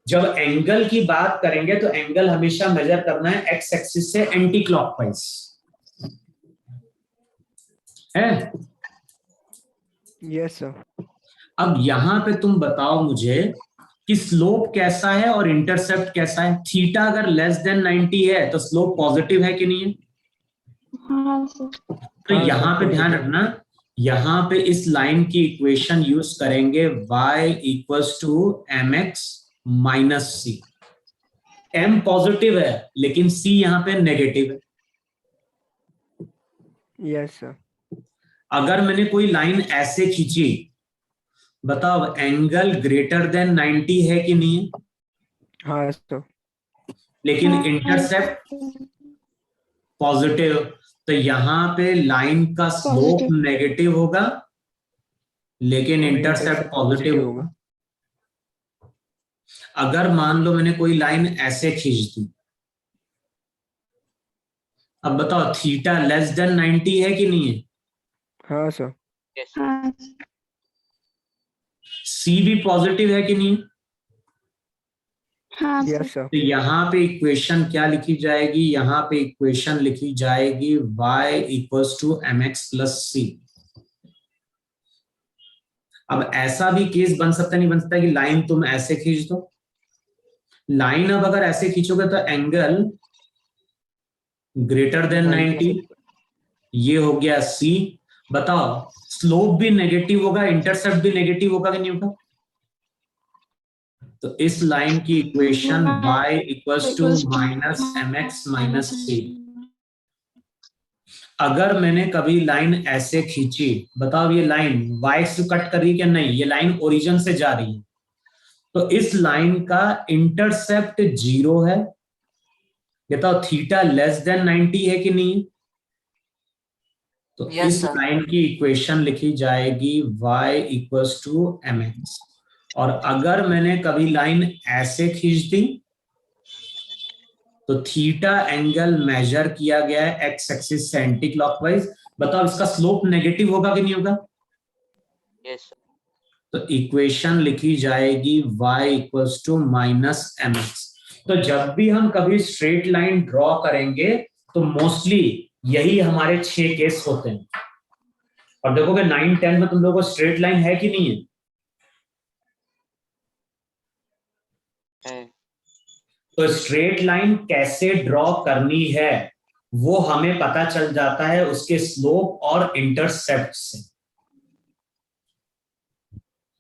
जब एंगल की बात करेंगे तो एंगल हमेशा मेजर करना है एक्स एक्सिस से एंटी क्लॉकवाइज है।
Yes sir.
अब यहां पे तुम बताओ मुझे कि स्लोप कैसा है और इंटरसेप्ट कैसा है। थीटा अगर लेस देन 90 है तो स्लोप पॉजिटिव है कि नहीं है?
हाँ सर।
तो
हाँ
यहां
सर,
पे ध्यान
positive।
रखना, यहां पे इस लाइन की इक्वेशन यूज करेंगे y equals to M x minus c. m positive है लेकिन c यहां पे नेगेटिव है।
Yes sir.
अगर मैंने कोई लाइन ऐसे खींची, बताओ एंगल ग्रेटर देन 90 है कि नहीं है?
हाँ सर।
लेकिन
हाँ
इंटरसेप्ट पॉजिटिव, तो यहां पे लाइन का स्लोप
पॉजिटिव।
नेगेटिव होगा लेकिन
और
इंटरसेप्ट
इंटरसेप्ट
पॉजिटिव
पॉजिटिव
होगा।
होगा।
अगर मान लो मैंने कोई लाइन ऐसे खींच दी, अब बताओ थीटा लेस देन 90 है कि नहीं है?
हाँ सर।
हाँ
सी भी पॉजिटिव है कि नहीं?
हाँ सर।
Yes sir.
तो यहां पे इक्वेशन क्या लिखी जाएगी, यहां पे इक्वेशन लिखी जाएगी y equals to M X plus C. अब ऐसा भी केस बन सकता नहीं बन सकता कि लाइन तुम ऐसे खींच दो। लाइन अब अगर ऐसे खींचोगे तो एंगल ग्रेटर देन 90, ये हो गया सी। बताओ स्लोप भी नेगेटिव होगा, इंटरसेप्ट भी नेगेटिव होगा कि नहीं होगा? तो इस लाइन की equation y equals to minus M x minus C. अगर मैंने कभी लाइन ऐसे खींची, बताओ ये लाइन y से कट कर रही है क्या? नहीं, ये लाइन ओरिजिन से जा रही है। तो इस लाइन का इंटरसेप्ट 0 है। बताओ थीटा लेस देन 90 है कि नहीं? तो इस लाइन की इक्वेशन लिखी जाएगी y equals to M x. और अगर मैंने कभी लाइन ऐसे खींच दी तो थीटा एंगल मेजर किया गया है एक्स एक्सिस से एंटी क्लॉकवाइज। बताओ इसका स्लोप नेगेटिव होगा कि नहीं होगा?
यस
तो इक्वेशन लिखी जाएगी y equals to minus M x. तो जब भी हम कभी स्ट्रेट लाइन ड्रॉ करेंगे तो मोस्टली यही हमारे 6 केस होते हैं। और देखोगे 9-10 में तुम लोगों को स्ट्रेट लाइन है कि नहीं है?
है।
तो स्ट्रेट लाइन कैसे ड्रॉ करनी है वो हमें पता चल जाता है उसके स्लोप और इंटरसेप्ट से।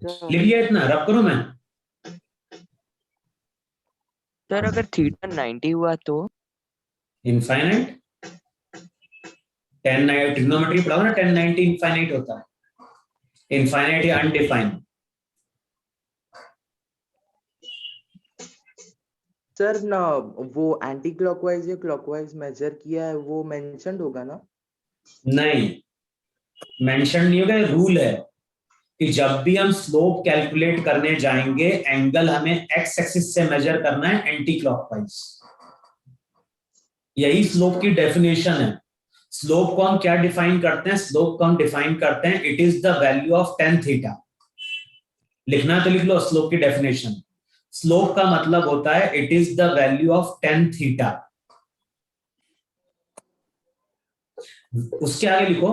लिख लिया इतना, रब करूं मैं?
सर अगर थीटा 90 हुआ तो
इनफाइनाइट। 10 ट्रिग्नोमेट्री पढ़ा ना, 10-90 इनफाइनाइट होता है, इनफाइनाइट या अनडिफाइंड।
सर ना वो एंटी क्लॉकवाइज या क्लॉकवाइज मेजर किया है वो मेंशन्ड होगा ना?
नहीं, मेंशन नहीं होगा। रूल है कि जब भी हम स्लोप कैलकुलेट करने जाएंगे एंगल हमें एक्स एक्सिस से मेजर करना है एंटी क्लॉकवाइज। यही स्लोप की डेफिनेशन है। स्लोप को हम क्या डिफाइन करते हैं? स्लोप को हम डिफाइन करते हैं it is the value of tan theta. लिखना तो लिख लो स्लोप की डेफिनेशन। स्लोप का मतलब होता है it is the value of tan theta. उसके आगे लिखो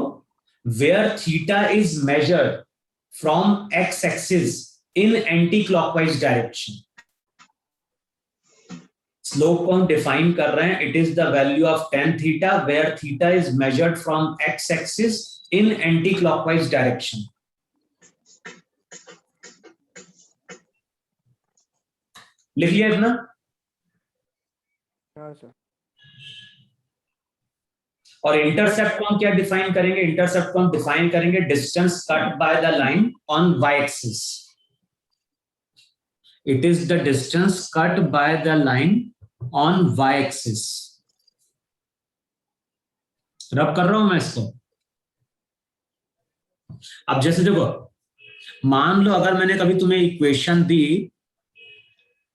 where theta is measured from x axis in anti clockwise direction. Slope को हम डिफाइन कर रहे हैं it is the value of tan theta where theta is measured from x axis in anti clockwise direction. लिख लिया इतना?
हाँ सर।
और इंटरसेप्ट को हम क्या डिफाइन करेंगे? इंटरसेप्ट को हम डिफाइन करेंगे distance cut by the line on y axis. It is the distance cut by the line on y axis. Rub कर रहा हूं मैं इसको. अब जैसे देखो, मान लो अगर मैंने कभी तुम्हें इक्वेशन दी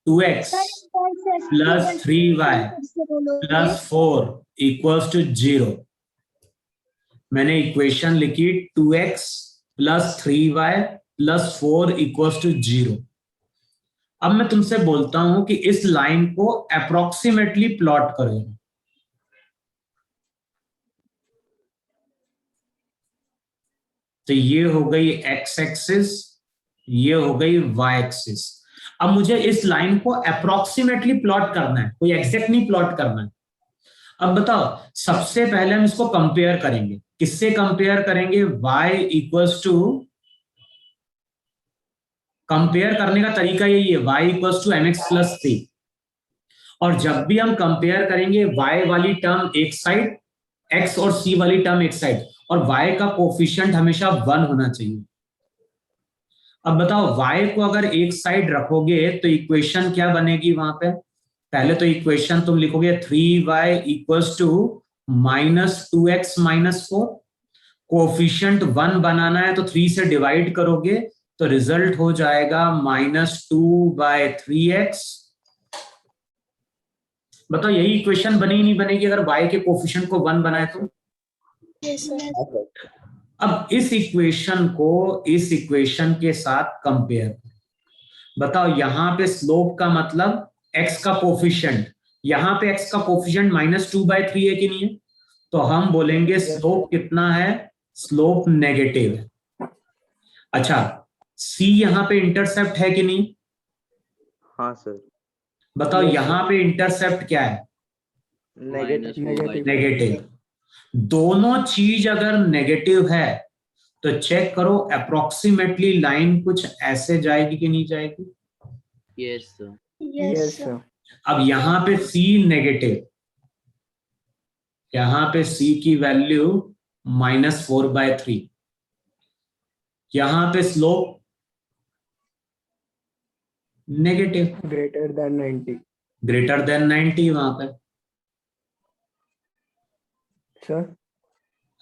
2x plus 3y plus 4 equals to 0. मैंने इक्वेशन लिखी 2x plus 3y plus 4 equals to 0. अब मैं तुमसे बोलता हूं कि इस लाइन को अप्रोक्सीमेटली प्लॉट करो. तो ये हो गई x एक्सिस, ये हो गई y एक्सिस. अब मुझे इस लाइन को अप्रोक्सीमेटली प्लॉट करना है, कोई एग्जैक्ट नहीं प्लॉट करना है. अब बताओ, सबसे पहले हम इसको कंपेयर करेंगे. किससे कंपेयर करेंगे? y इक्वल्स टू, कंपेयर करने का तरीका यही है, y equals to mx plus 3. और जब भी हम कंपेयर करेंगे y वाली टर्म एक साइड, x और c वाली टर्म एक साइड, और y का कोफिशिएंट हमेशा 1 होना चाहिए. अब बताओ, y को अगर एक साइड रखोगे तो इक्वेशन क्या बनेगी वहां पे? पहले तो इक्वेशन तुम लिखोगे 3y equals to -2x - 4. Coefficient 1 बनाना है तो 3 से डिवाइड करोगे तो रिजल्ट हो जाएगा -2/3x. बताओ, यही इक्वेशन बनी नहीं बनेगी अगर y के कोफिशिएंट को 1 बनाए तो? अब इस इक्वेशन को इस इक्वेशन के साथ कंपेयर करें. बताओ, यहां पे स्लोप का मतलब x का कोफिशिएंट, यहां पे x का कोफिशिएंट -2/3 है कि नहीं है? तो हम बोलेंगे स्लोप कितना है? स्लोप नेगेटिव है. अच्छा, c यहां पे इंटरसेप्ट है कि नहीं?
हाँ सर.
बताओ, यहां पे इंटरसेप्ट क्या है?
नेगेटिव.
नेगेटिव. दोनों चीज अगर नेगेटिव है तो चेक करो अप्रोक्सीमेटली लाइन कुछ ऐसे जाएगी कि नहीं जाएगी?
Yes sir.
Yes sir.
अब यहां पे c नेगेटिव, यहां पे c की वैल्यू -4/3. यहां पे slope negative,
greater than 90.
Greater than 90 वहां पे.
सर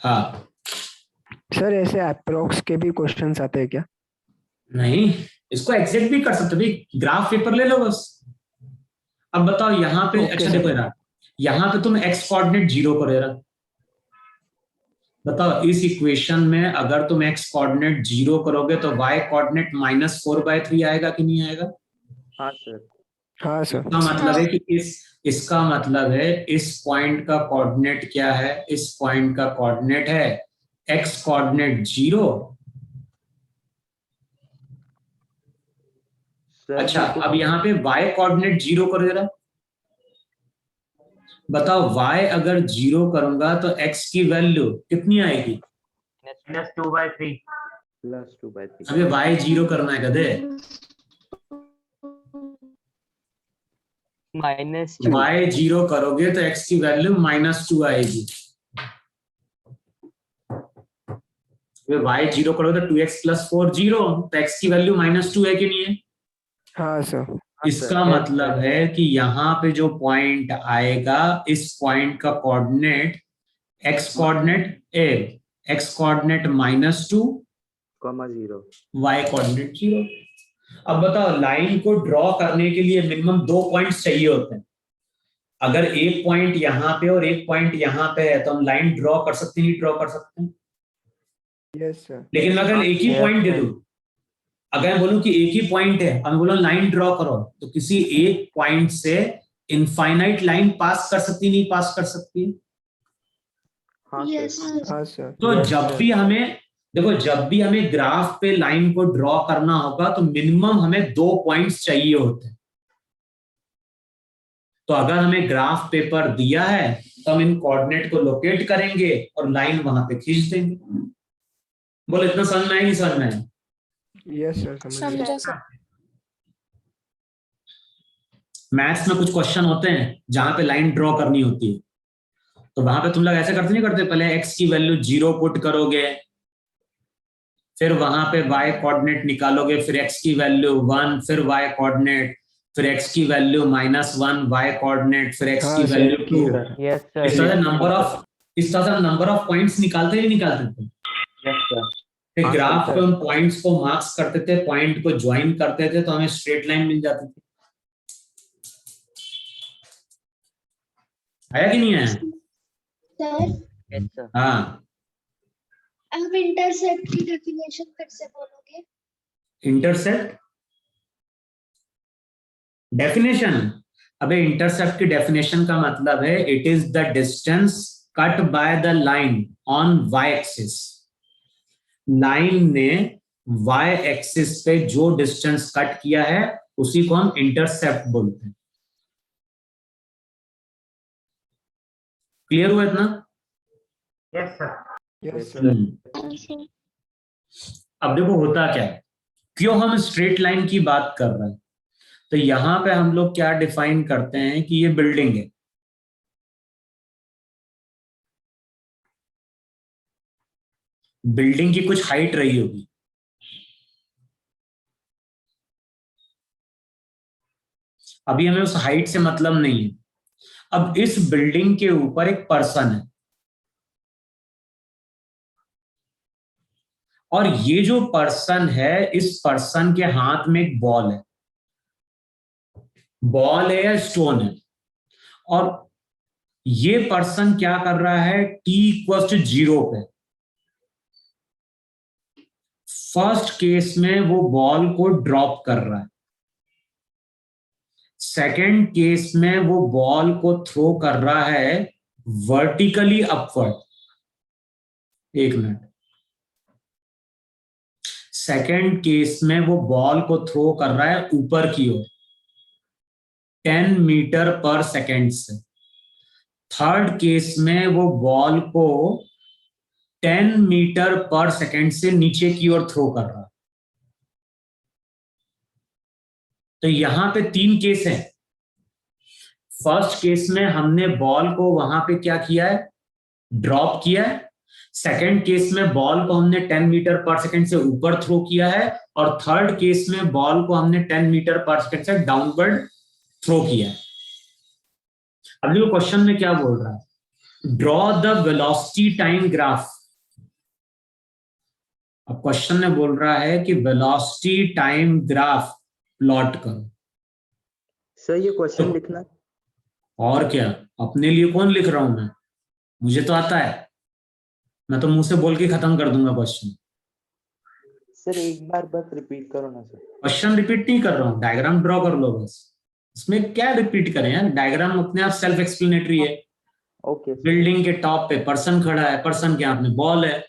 हाँ,
सर ऐसे अप्रोक्स के भी क्वेश्चंस आते हैं क्या?
नहीं, इसको एग्जैक्ट भी कर सकते भाई, ग्राफ पेपर ले लो बस. अब बताओ यहाँ पे,
Okay,
अच्छा
sir.
देखो यार, यहाँ पे तुम x कोऑर्डिनेट 0 करो यार. बताओ, इस इक्वेशन में अगर तुम x कोऑर्डिनेट 0 करोगे तो y कोऑर्डिनेट -4/3 आएगा कि नहीं आएगा?
हाँ सर.
हाँ सर.
इसका मतलब है कि इसका मतलब है इस पॉइंट का कोऑर्डिनेट क्या है? इस पॉइंट का कोऑर्डिनेट है x कोऑर्डिनेट 0. अच्छा, अब यहाँ पे y कोऑर्डिनेट 0 करो जरा. बताओ, y अगर 0 करूंगा तो x की वैल्यू कितनी आएगी?
-2/3.
+2/3.
अबे y 0 करना है गधे.
-2.
y 0 करोगे तो x की वैल्यू -2 आएगी. y 0 करोगे तो 2x + 4 0, तो x की वैल्यू -2 है कि नहीं है?
हाँ सर.
इसका मतलब है कि यहाँ पे जो पॉइंट आएगा, इस पॉइंट का coordinate x coordinate x coordinate -2,
(0)
y coordinate 0. अब बताओ, लाइन को ड्रॉ करने के लिए मिनिमम 2 पॉइंट्स चाहिए होते हैं. अगर एक पॉइंट यहाँ पे और एक पॉइंट यहाँ पे है तो हम लाइन ड्रॉ कर सकते नहीं ड्रॉ कर सकते?
Yes sir.
लेकिन मैं अगर एक ही पॉइंट दे दूं, अगर मैं बोलूं कि एक ही पॉइंट है और मैं बोलूं लाइन ड्रॉ करो, तो किसी एक पॉइंट से इनफाइनाइट लाइन पास कर सकती नहीं पास कर सकती?
हाँ सर.
हाँ सर.
तो जब भी हमें देखो, जब भी हमें ग्राफ पे लाइन को ड्रॉ करना होगा तो मिनिमम हमें 2 पॉइंट्स चाहिए होते हैं. तो अगर हमें ग्राफ पेपर दिया है तो हम इन कोऑर्डिनेट को लोकेट करेंगे और लाइन वहां पे खींच देंगे. बोलो, इतना समझ में आया नहीं समझ में आया?
Yes sir. समझ गया.
मैथ्स में कुछ क्वेश्चन होते हैं जहां पे लाइन ड्रॉ करनी होती है, तो वहां पे तुम लोग ऐसे करते नहीं करते, पहले x की वैल्यू 0 पुट करोगे, फिर वहां पे y कोऑर्डिनेट निकालोगे, फिर x की वैल्यू 1, फिर y कोऑर्डिनेट, फिर x की वैल्यू -1 y कोऑर्डिनेट, फिर x की
हाँ सर,
वैल्यू 2।
किया है।
यस सर,
इस तरह से नंबर ऑफ पॉइंट्स निकालते ही नहीं निकालते थे।
Yes sir.
फिर
हाँ,
ग्राफ
सर।
पे हम पॉइंट्स को मार्क्स करते थे, पॉइंट को ज्वाइन करते थे, तो हमें स्ट्रेट लाइन मिल जाती थी। आया कि नहीं आया?
Sir
yes sir.
हाँ,
आप इंटरसेप्ट की डेफिनेशन फिर से बोलोगे?
Intercept definition. अबे इंटरसेप्ट की डेफिनेशन का मतलब है it is the distance cut by the line on y axis. Line ने वाई एक्सिस पे जो डिस्टेंस कट किया है उसी को हम इंटरसेप्ट बोलते हैं। क्लियर हुआ इतना?
Yes sir.
Yes sir.
अब देखो होता क्या है, क्यों हम स्ट्रेट लाइन की बात कर रहे हैं, तो यहां पे हम लोग क्या डिफाइन करते हैं कि ये बिल्डिंग है, बिल्डिंग की कुछ हाइट रही होगी, अभी हमें उस हाइट से मतलब नहीं है। अब इस बिल्डिंग के ऊपर एक पर्सन है, और ये जो पर्सन है, इस पर्सन के हाथ में एक बॉल है, बॉल है या स्टोन है, और ये पर्सन क्या कर रहा है, t=0 पे फर्स्ट केस में वो बॉल को ड्रॉप कर रहा है, सेकंड केस में वो बॉल को थ्रो कर रहा है वर्टिकली अपवर्ड। एक मिनट, सेकंड केस में वो बॉल को थ्रो कर रहा है ऊपर की ओर 10 मीटर पर सेकेंड से। थर्ड केस में वो बॉल को 10 मीटर पर सेकेंड से नीचे की ओर थ्रो कर रहा है। तो यहां पे 3 केस हैं। फर्स्ट केस में हमने बॉल को वहां पे क्या किया है, ड्रॉप किया है। सेकेंड केस में बॉल को हमने 10 मीटर पर सेकेंड से ऊपर थ्रो किया है, और थर्ड केस में बॉल को हमने 10 मीटर पर सेकेंड से डाउनवर्ड थ्रो किया है। अब देखो क्वेश्चन में क्या बोल रहा है, draw the velocity time graph. अब क्वेश्चन में बोल रहा है कि वेलोसिटी टाइम ग्राफ प्लॉट करो।
सर ये क्वेश्चन लिखना।
और क्या, अपने लिए कौन लिख रहा हूं मैं, मुझे तो आता है, मैं तो मुंह से बोल के खत्म कर दूंगा क्वेश्चन।
सर एक बार बस रिपीट करो ना सर।
क्वेश्चन रिपीट नहीं कर रहा हूं, डायग्राम ड्रॉ कर लो बस। इसमें क्या रिपीट करें यार, डायग्राम अपने आप सेल्फ एक्सप्लेनेटरी है।
ओके।
बिल्डिंग के टॉप पे पर्सन खड़ा है, पर्सन के हाथ में बॉल है।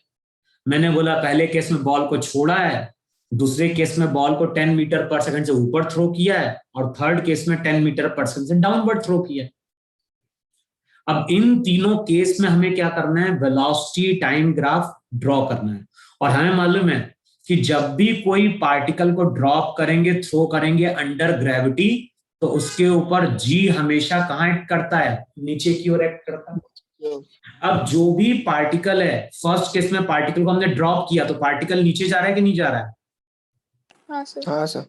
मैंने बोला पहले केस में बॉल को छोड़ा है, दूसरे केस में बॉल को 10 मीटर पर सेकंड से ऊपर थ्रो किया है, और थर्ड केस में 10 मीटर पर सेकंड से डाउनवर्ड थ्रो किया है। अब इन तीनों केस में हमें क्या करना है, वेलोसिटी टाइम ग्राफ ड्रॉ करना है। और हमें मालूम है कि जब भी कोई पार्टिकल को ड्रॉप करेंगे, थ्रो करेंगे अंडर ग्रेविटी, तो उसके ऊपर जी हमेशा कहां एक्ट करता है, नीचे की ओर एक्ट करता है। अब जो भी पार्टिकल है, फर्स्ट केस में पार्टिकल को हमने ड्रॉप किया, तो पार्टिकल नीचे जा रहा है कि नहीं जा रहा है?
हाँ सर।
हाँ सर।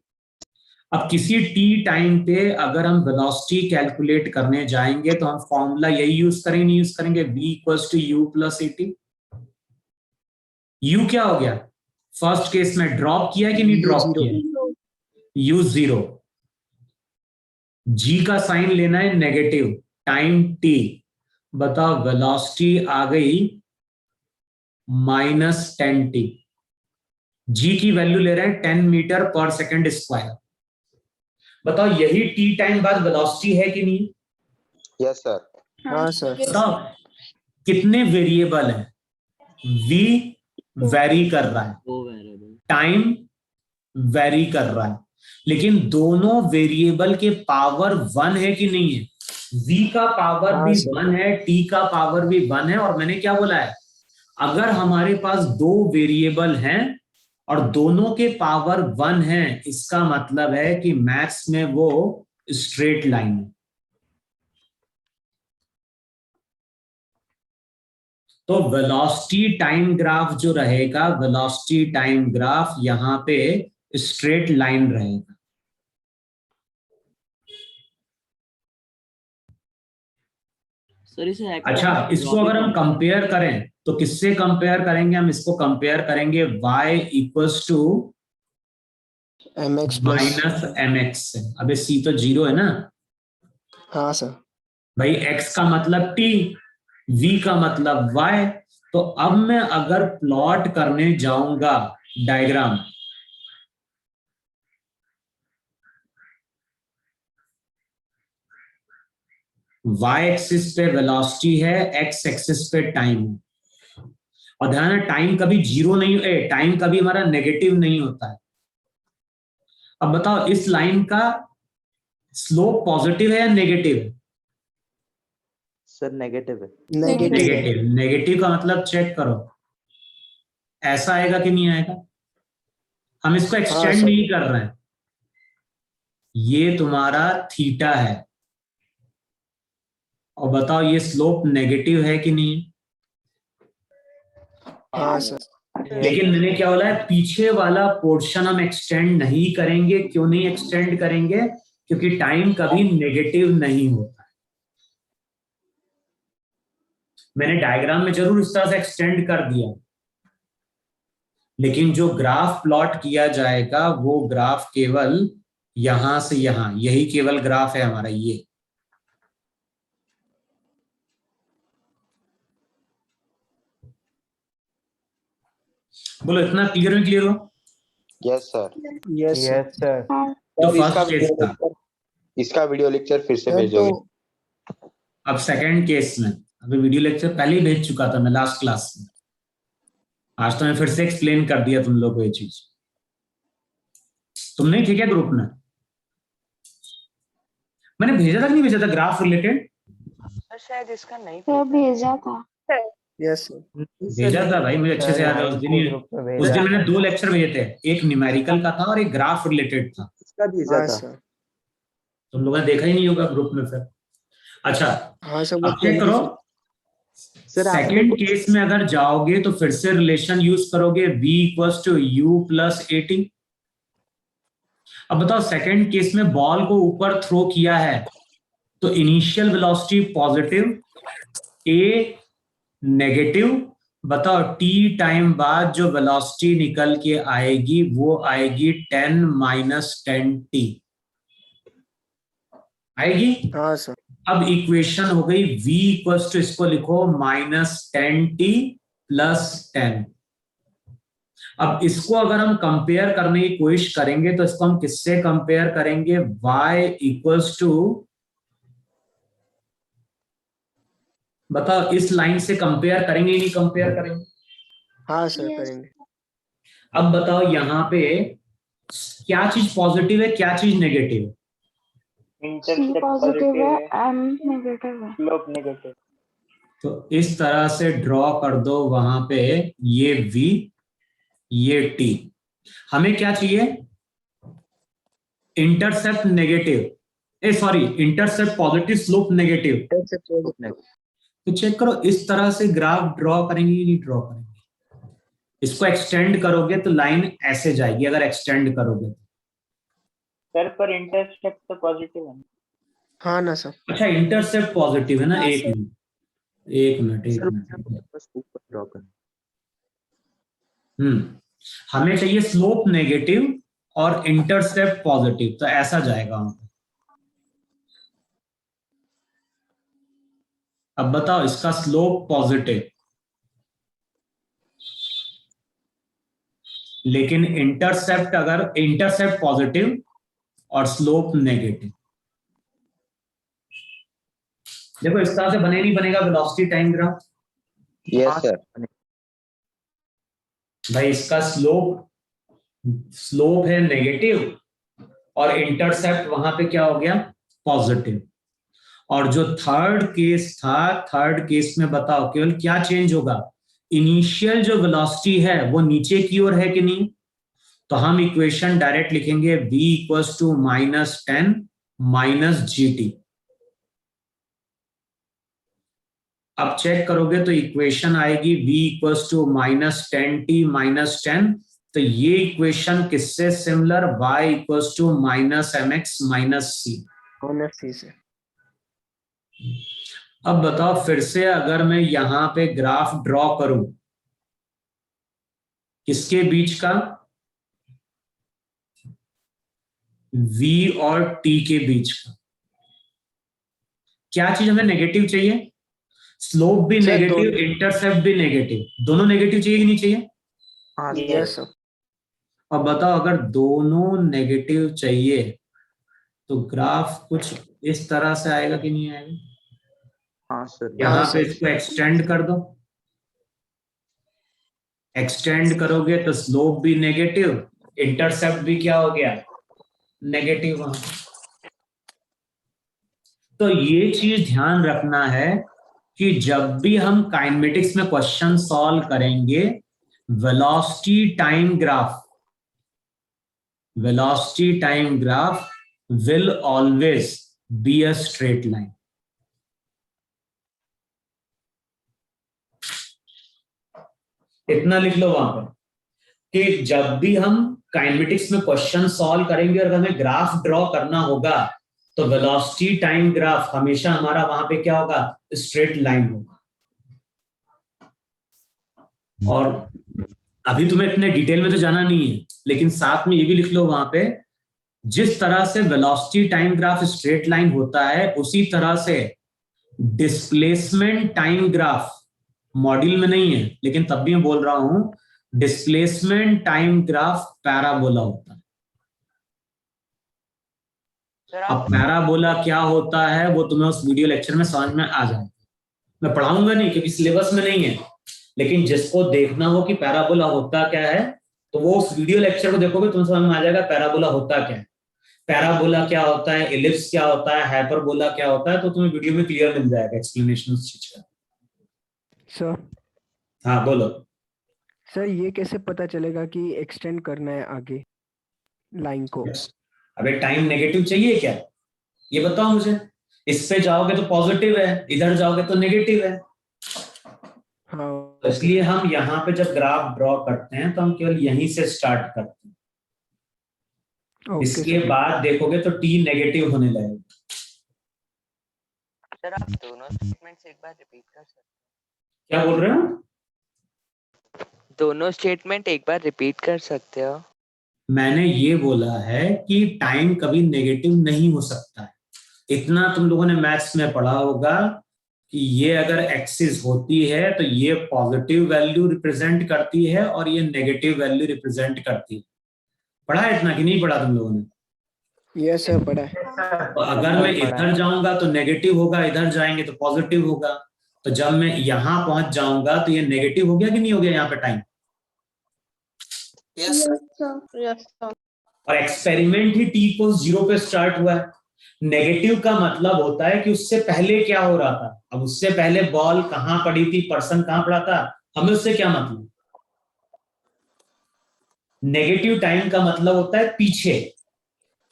अब किसी टी टाइम पे अगर हम वेलोसिटी कैलकुलेट करने जाएंगे तो हम फॉर्मूला यही यूज करेंगे, नहीं यूज करेंगे, v = u + at। u क्या हो गया, फर्स्ट केस में ड्रॉप किया है कि नहीं ड्रॉप किया, u 0। g का साइन लेना है नेगेटिव, टाइम t। बताओ वेलोसिटी आ गई -10t। g की वैल्यू ले रहे हैं 10 मीटर पर सेकेंड स्क्वायर। बताओ यही टी टाइम बाद वेलोसिटी है कि नहीं?
Yes sir.
हाँ सर।
बताओ कितने वेरिएबल हैं, v वेरी कर रहा है,
वो वेरिएबल
टाइम वेरी कर रहा है, लेकिन दोनों वेरिएबल के पावर 1 है कि नहीं है? v का पावर
हाँ
भी
सर।
1 है, t का पावर भी 1 है। और मैंने क्या बोला है, अगर हमारे पास 2 वेरिएबल हैं और दोनों के पावर 1 है, इसका मतलब है कि मैथ्स में वो स्ट्रेट लाइन है। तो वेलोसिटी टाइम ग्राफ जो रहेगा, वेलोसिटी टाइम ग्राफ यहां पे स्ट्रेट लाइन रहेगा।
सर इसे
अच्छा, इसको अगर हम कंपेयर करें तो किससे कंपेयर करेंगे? हम इसको कंपेयर करेंगे y equals to
mx plus
minus mx से। अबे c तो 0 है ना
हाँ सर।
भाई, x का मतलब t, v का मतलब y। तो अब मैं अगर प्लॉट करने जाऊंगा डायग्राम, y एक्सिस पे वेलोसिटी है, x एक्सिस पे टाइम है। और ध्यान है, टाइम कभी 0 नहीं, टाइम कभी हमारा नेगेटिव नहीं होता है। अब बताओ, इस लाइन का स्लोप पॉजिटिव है या नेगेटिव है?
सर नेगेटिव है।
नेगेटिव। नेगेटिव का मतलब चेक करो, ऐसा आएगा कि नहीं आएगा? हम इसको एक्सटेंड
सर।
नहीं कर रहे हैं। ये तुम्हारा थीटा है, और बताओ ये स्लोप नेगेटिव है कि नहीं?
हाँ सर।
लेकिन मैंने क्या बोला है, पीछे वाला पोर्शन हम एक्सटेंड नहीं करेंगे। क्यों नहीं एक्सटेंड करेंगे? क्योंकि टाइम कभी नेगेटिव नहीं होता। मैंने डायग्राम में जरूर इस तरह से एक्सटेंड कर दिया, लेकिन जो ग्राफ प्लॉट किया जाएगा वो ग्राफ केवल यहां से यहां, यही केवल ग्राफ है हमारा। ये बोलो, इतना क्लियर में क्लियर हो?
Yes sir.
Yes sir.
तो फर्स्ट केस था।
इसका वीडियो लेक्चर फिर से
सर
भेजोगे?
अब सेकंड केस में, अभी वीडियो लेक्चर पहले ही भेज चुका था मैं लास्ट क्लास में। आज तो मैं फिर से एक्सप्लेन कर दिया तुम लोगों को ये चीज। तुम नहीं थे क्या ग्रुप में? मैंने भेजा था कि नहीं भेजा था ग्राफ रिलेटेड?
शायद इसका नहीं
तो भेजा था।
Yes sir.
भेजा था भाई, मुझे अच्छे से याद है। उस दिन मैंने 2 लेक्चर भेजे थे, एक न्यूमेरिकल का था और एक ग्राफ रिलेटेड था।
इसका भेजा
हाँ
था।
सर।
तुम लोगों ने देखा ही नहीं होगा ग्रुप में फिर। अच्छा,
हाँ सर।
अब चेक करो,
सर आपने
सेकेंड केस में अगर जाओगे तो फिर से रिलेशन यूज करोगे, v equals to u plus at। अब बताओ, सेकेंड केस में बॉल को ऊपर थ्रो किया है तो initial velocity positive, a negative. बताओ t टाइम बाद जो वेलोसिटी निकल के आएगी वो आएगी 10 माइनस 10t आएगी।
हाँ सर।
अब इक्वेशन हो गई v इक्वल्स टू, इसको लिखो माइनस 10t प्लस 10। अब इसको अगर हम कंपेयर करने की कोशिश करेंगे तो इसको हम किससे कंपेयर करेंगे? y इक्वल्स टू, बताओ इस लाइन से कंपेयर करेंगे नहीं कंपेयर करेंगे?
हाँ सर
Yes.
करेंगे।
अब बताओ यहाँ पे क्या चीज पॉजिटिव है, क्या चीज नेगेटिव है?
C पॉजिटिव है, M नेगेटिव है।
Slope negative.
तो इस तरह से ड्रॉ कर दो वहां पे, ये v, ये t। हमें क्या चाहिए? Intercept negative, sorry intercept positive, slope negative. तो चेक करो, इस तरह से ग्राफ ड्रॉ करेंगे या नहीं ड्रॉ करेंगे? इसको एक्सटेंड करोगे तो लाइन ऐसे जाएगी, अगर एक्सटेंड करोगे तो।
सर पर इंटरसेप्ट तो पॉजिटिव है।
हाँ ना सर।
अच्छा, इंटरसेप्ट पॉजिटिव है ना?
हाँ,
एक
सर।
मिनट एक मिनट एक मिनट।
बस ऊपर ड्रॉ करना।
हमें चाहिए स्लोप नेगेटिव और इंटरसेप्ट पॉजिटिव, तो ऐसा जाएगा वहां पे। अब बताओ, इसका स्लोप पॉजिटिव लेकिन इंटरसेप्ट, अगर इंटरसेप्ट पॉजिटिव और स्लोप नेगेटिव। देखो इस तरह से बने नहीं बनेगा velocity time graph?
Yes sir.
भाई इसका स्लोप है नेगेटिव और इंटरसेप्ट वहां पे क्या हो गया? पॉजिटिव। और जो थर्ड केस था, थर्ड केस में बताओ केवल क्या चेंज होगा? इनिशियल जो वेलोसिटी है वो नीचे की ओर है कि नहीं? तो हम इक्वेशन डायरेक्ट लिखेंगे v equals to minus 10 minus gt। अब चेक करोगे तो इक्वेशन आएगी v इक्वल्स टू -10t - 10। तो ये इक्वेशन किससे similar, y equals to -mx - c।
C से।
अब बताओ फिर से, अगर मैं यहां पे ग्राफ ड्रॉ करूं किसके बीच का, v और t के बीच का, क्या चीज हमें नेगेटिव चाहिए? स्लोप भी
सर,
नेगेटिव, इंटरसेप्ट भी नेगेटिव, दोनों नेगेटिव चाहिए कि नहीं चाहिए?
हाँ
यस सर।
अब बताओ अगर दोनों नेगेटिव चाहिए तो ग्राफ कुछ इस तरह से आएगा कि नहीं आएगा?
हाँ सर।
यहां
हाँ
पे
सर।
इसको एक्सटेंड कर दो, एक्सटेंड करोगे तो स्लोप भी नेगेटिव, इंटरसेप्ट भी क्या हो गया, नेगेटिव वहां। तो ये चीज ध्यान रखना है कि जब भी हम काइनेमेटिक्स में क्वेश्चन सॉल्व करेंगे, velocity time graph will always be a straight line। इतना लिख लो वहां पर कि जब भी हम काइनेमेटिक्स में क्वेश्चन सॉल्व करेंगे और हमें ग्राफ ड्रॉ करना होगा तो वेलोसिटी टाइम ग्राफ हमेशा हमारा वहां पे क्या होगा, स्ट्रेट लाइन होगा। और अभी तुम्हें इतने डिटेल में तो जाना नहीं है, लेकिन साथ में ये भी लिख लो वहां पे, जिस तरह से velocity time graph straight line होता है उसी तरह से डिस्प्लेसमेंट टाइम ग्राफ, मॉड्यूल में नहीं है लेकिन तब भी मैं बोल रहा हूं, डिस्प्लेसमेंट टाइम ग्राफ पैराबोला होता है। अब पैराबोला क्या होता है वो तुम्हें उस वीडियो लेक्चर में समझ में आ जाएगा, मैं पढ़ाऊंगा नहीं क्योंकि सिलेबस में नहीं है, लेकिन जिसको देखना हो कि पैराबोला होता क्या है तो वो उस वीडियो लेक्चर को देखोगे तुम्हें समझ में आ जाएगा पैराबोला होता क्या है, पैराबोला क्या होता है, एलिप्स क्या होता है, हाइपरबोला क्या होता है, तो तुम्हें वीडियो में क्लियर मिल जाएगा एक्सप्लेनेशन उस चीज का।
सर।
हाँ बोलो।
सर, ये कैसे पता चलेगा कि एक्सटेंड करना है आगे लाइन को?
अबे टाइम नेगेटिव चाहिए क्या, ये बताओ मुझे। इस पे जाओगे तो पॉजिटिव है, इधर जाओगे तो नेगेटिव है।
हाँ,
तो इसलिए हम यहाँ पे जब ग्राफ ड्रॉ करते हैं तो हम केवल यहीं से स्टार्ट करते हैं।
ओके
इसके
सर।
बाद देखोगे तो टी नेगेटिव होने लगेगा।
सर आप दोनों स्टेटमेंट्स एक बार रिपीट कर सकते हो?
क्या बोल रहे हो?
दोनों स्टेटमेंट एक बार रिपीट कर सकते हो?
मैंने ये बोला है कि टाइम कभी नेगेटिव नहीं हो सकता है। इतना तुम लोगों ने मैथ्स में पढ़ा होगा कि ये अगर एक्सिस होती है तो ये पॉजिटिव वैल्यू रिप्रेजेंट करती है और ये नेगेटिव वैल्यू रिप्रेजेंट करती है। पढ़ा है इतना कि नहीं पढ़ा तुम लोगों ने?
यस सर, पढ़ा है।
तो अगर मैं इधर जाऊंगा तो नेगेटिव होगा, इधर जाएंगे तो पॉजिटिव होगा। तो जब मैं यहां पहुंच जाऊंगा तो ये नेगेटिव हो गया कि नहीं हो गया यहाँ पे टाइम?
Yes, sir.
और एक्सपेरिमेंट ही t इक्वल्स 0 पे स्टार्ट हुआ है। नेगेटिव का मतलब होता है कि उससे पहले क्या हो रहा था। अब उससे पहले बॉल कहां पड़ी थी, पर्सन कहां पड़ा था, हमें उससे क्या मतलब। नेगेटिव टाइम का मतलब होता है पीछे।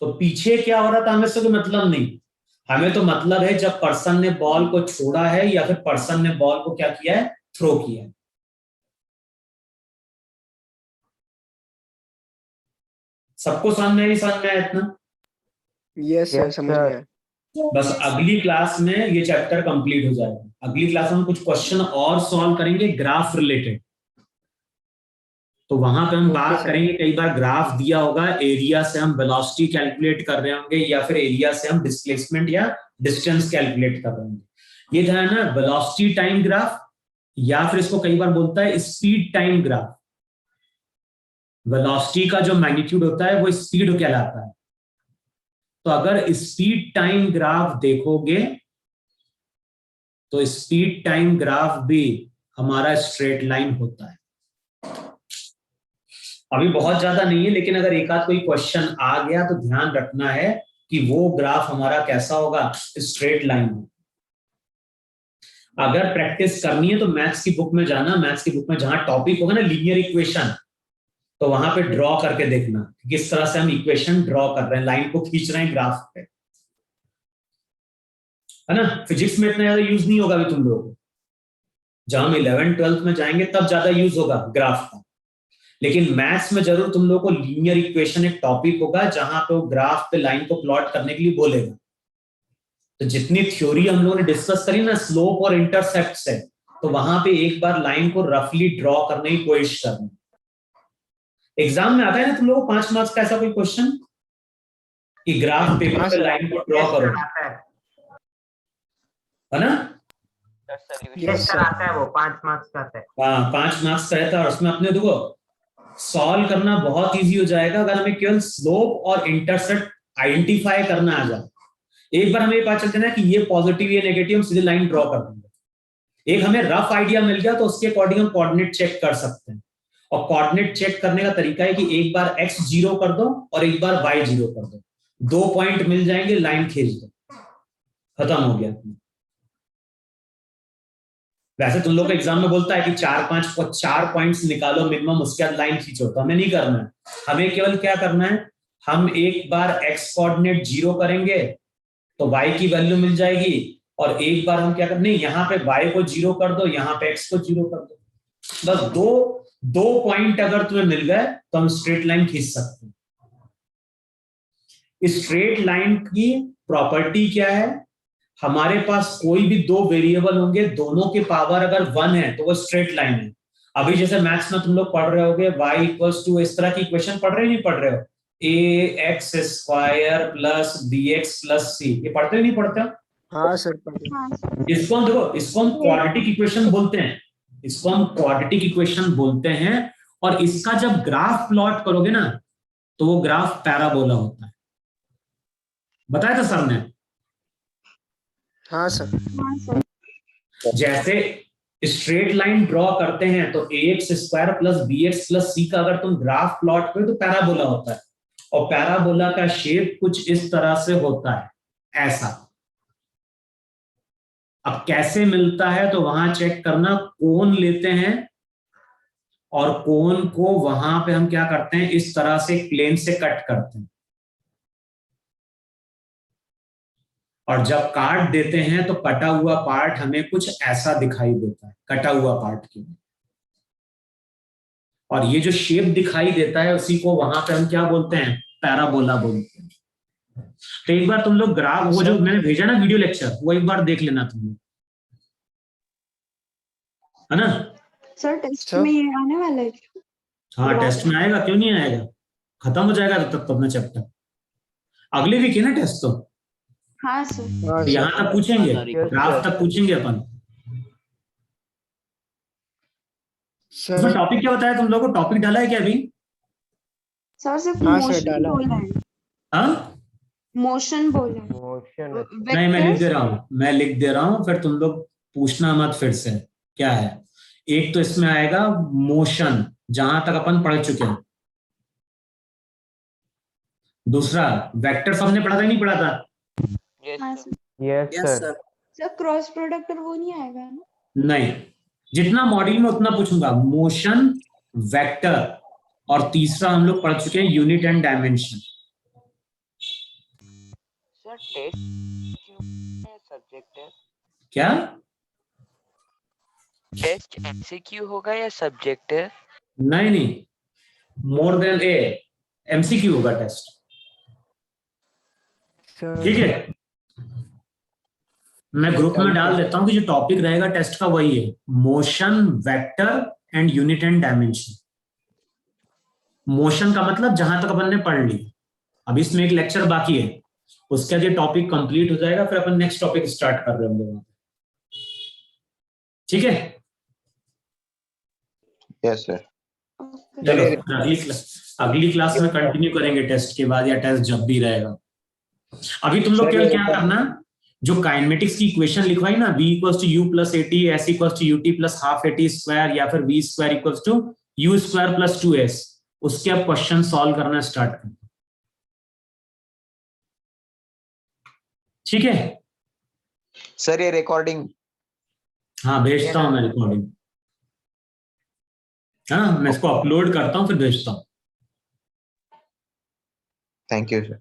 तो पीछे क्या हो रहा था हमें उससे कोई मतलब नहीं। हमें तो मतलब है जब पर्सन ने बॉल को छोड़ा है या फिर पर्सन ने बॉल को क्या किया है, थ्रो किया है। सबको समझ में आया इतना?
यस सर, समझ में आया।
बस अगली क्लास में ये चैप्टर कंप्लीट हो जाएगा। अगली क्लास में हम कुछ क्वेश्चन और सॉल्व करेंगे ग्राफ रिलेटेड। तो वहां पे हम बात करेंगे, कई बार ग्राफ दिया होगा, एरिया से हम वेलोसिटी कैलकुलेट कर रहे होंगे या फिर एरिया से हम डिस्प्लेसमेंट या डिस्टेंस कैलकुलेट कर रहे होंगे। ये जो है ना वेलोसिटी टाइम ग्राफ, या फिर इसको कई बार बोलता है स्पीड टाइम ग्राफ। वेलोसिटी का जो मैग्नीट्यूड होता है वो स्पीड कहलाता है। तो अगर स्पीड टाइम ग्राफ देखोगे तो स्पीड टाइम ग्राफ भी हमारा स्ट्रेट लाइन होता है। अभी बहुत ज्यादा नहीं है, लेकिन अगर एक आध कोई क्वेश्चन आ गया तो ध्यान रखना है कि वो ग्राफ हमारा कैसा होगा, स्ट्रेट लाइन होगा। अगर प्रैक्टिस करनी है तो मैथ्स की बुक में जाना, मैथ्स की बुक में जहां टॉपिक होगा ना लीनियर इक्वेशन, तो वहां पे ड्रॉ करके देखना किस तरह से हम इक्वेशन ड्रॉ कर रहे हैं, लाइन को खींच रहे हैं ग्राफ पे, है ना। फिजिक्स में इतना ज्यादा यूज नहीं होगा अभी तुम लोगों को, जब हम 11th-12th में जाएंगे तब ज्यादा यूज होगा ग्राफ का, लेकिन मैथ्स में जरूर तुम लोगों को लीनियर इक्वेशन एक टॉपिक होगा जहां पे वो ग्राफ पे लाइन को प्लॉट करने के लिए बोलेगा। तो जितनी थ्योरी हम लोगों ने डिस्कस करी ना स्लोप और इंटरसेप्ट से, तो वहां पे एक बार लाइन को रफली ड्रॉ करने की कोशिश करनी। एग्जाम में आता है ना तुम लोगों को 5 मार्क्स का ऐसा कोई क्वेश्चन कि ग्राफ पेपर पे लाइन को ड्रॉ करो, है ना?
यस सर, आता है वो 5 मार्क्स का आता है।
हाँ 5 मार्क्स का रहता है, और उसमें अपने देखो सॉल्व करना बहुत इजी हो जाएगा अगर हमें केवल स्लोप और इंटरसेप्ट आइडेंटिफाई करना आ जाए। एक बार हमें ये पता चलता है ना कि ये पॉजिटिव ये नेगेटिव, हम सीधे लाइन ड्रॉ कर देंगे। एक हमें रफ आइडिया मिल गया तो उसके अकॉर्डिंग हम कोऑर्डिनेट चेक कर सकते हैं। और कोऑर्डिनेट चेक करने का तरीका है कि एक बार x 0 कर दो और एक बार y 0 कर दो, 2 पॉइंट मिल जाएंगे, लाइन खींच दो, खत्म हो गया। वैसे तुम लोग का एग्जाम में बोलता है कि 4 पॉइंट्स निकालो मिनिमम, उसके बाद लाइन खींचो, तो हमें नहीं करना है। हमें केवल क्या करना है, हम एक बार x कोऑर्डिनेट 0 करेंगे तो y की वैल्यू मिल जाएगी, और एक बार हम क्या कर, नहीं यहाँ पे y को 0 कर दो, यहाँ पे x को 0 कर दो, बस दो पॉइंट अगर तुम्हें मिल गए तो हम स्ट्रेट लाइन खींच सकते हैं। स्ट्रेट लाइन की प्रॉपर्टी क्या है, हमारे पास कोई भी 2 वेरिएबल होंगे, दोनों के पावर अगर 1 है तो वो स्ट्रेट लाइन है। अभी जैसे मैथ्स में तुम लोग पढ़ रहे होगे y इक्वल्स टू, इस तरह की इक्वेशन पढ़ रहे हो नहीं पढ़ रहे हो, ax square plus bx plus c, ये पढ़ते हो नहीं पढ़ते हो?
हाँ सर।
इसको हम देखो, इसको हम क्वाड्रेटिक इक्वेशन बोलते हैं, इसको हम क्वाड्रेटिक इक्वेशन बोलते हैं। और इसका जब ग्राफ प्लॉट करोगे ना तो वो ग्राफ पैराबोला होता है, बताया था सर ने?
हाँ सर।
जैसे स्ट्रेट लाइन ड्रॉ करते हैं तो ax square plus bx plus c का अगर तुम ग्राफ प्लॉट करो तो पैराबोला होता है, और पैराबोला का शेप कुछ इस तरह से होता है, ऐसा। अब कैसे मिलता है तो वहां चेक करना, कोन लेते हैं और कोन को वहां पे हम क्या करते हैं, इस तरह से प्लेन से कट करते हैं, और जब काट देते हैं तो कटा हुआ पार्ट हमें कुछ ऐसा दिखाई देता है, कटा हुआ पार्ट की। और ये जो शेप दिखाई देता है उसी को वहां पे हम क्या बोलते हैं, पैराबोला बोलते हैं। तो एक बार तुम लोग ग्राफ, वो जो मैंने भेजा ना वीडियो लेक्चर, वो एक बार देख लेना तुम लोग, है ना?
सर टेस्ट में ये आने वाला है?
हाँ टेस्ट में आएगा, क्यों नहीं आएगा, खत्म हो जाएगा तब तक अपना चैप्टर। अगले वीक है ना टेस्ट, तो
हाँ सर।
यहाँ तक पूछेंगे, ग्राफ तक पूछेंगे अपन।
सर
टॉपिक क्या बताया तुम लोगों को, टॉपिक डाला है क्या अभी?
सर सिर्फ
हाँ सर,
मोशन
डाला।
बोला है,
हाँ
मोशन बोला है।
मोशन
नहीं, मैं लिख दे रहा हूँ, फिर तुम लोग पूछना मत फिर से क्या है। एक तो इसमें आएगा मोशन, जहां तक अपन पढ़ चुके हैं। दूसरा वेक्टर सबने पढ़ा था नहीं पढ़ा था?
हाँ sir.
Yes sir.
Sir cross product और वो नहीं आएगा ना?
नहीं, जितना मॉड्यूल में उतना पूछूंगा, मोशन, वेक्टर, और तीसरा हम लोग पढ़ चुके हैं unit and dimension.
Sir test subject है
क्या
टेस्ट एमसीक्यू होगा या सब्जेक्ट है?
नहीं, मोर देन ए, एमसीक्यू होगा टेस्ट, ठीक है? मैं ग्रुप में डाल देता हूं कि जो टॉपिक रहेगा टेस्ट का वही है, motion, vector and unit and dimension. Motion का मतलब जहां तक अपन ने पढ़ ली, अब इसमें एक लेक्चर बाकी है, उसके बाद ये टॉपिक कंप्लीट हो जाएगा, फिर अपन नेक्स्ट टॉपिक स्टार्ट कर रहे होंगे वहां, ठीक है?
Yes sir.
चलो अगली क्लास में कंटिन्यू करेंगे टेस्ट के बाद, या टेस्ट जब भी रहेगा। अभी तुम लोग क्या करना, जो काइनेमेटिक्स की इक्वेशन लिखवाई ना, v equals to u plus at, s equals to ut plus half at square, या फिर v square equals to u square plus 2s, उसके अब क्वेश्चन सॉल्व करना स्टार्ट करें, ठीक है?
सर ये रिकॉर्डिंग,
हाँ भेजता हूं मैं रिकॉर्डिंग, हाँ मैं इसको अपलोड करता हूं फिर भेजता हूं।
Thank you sir.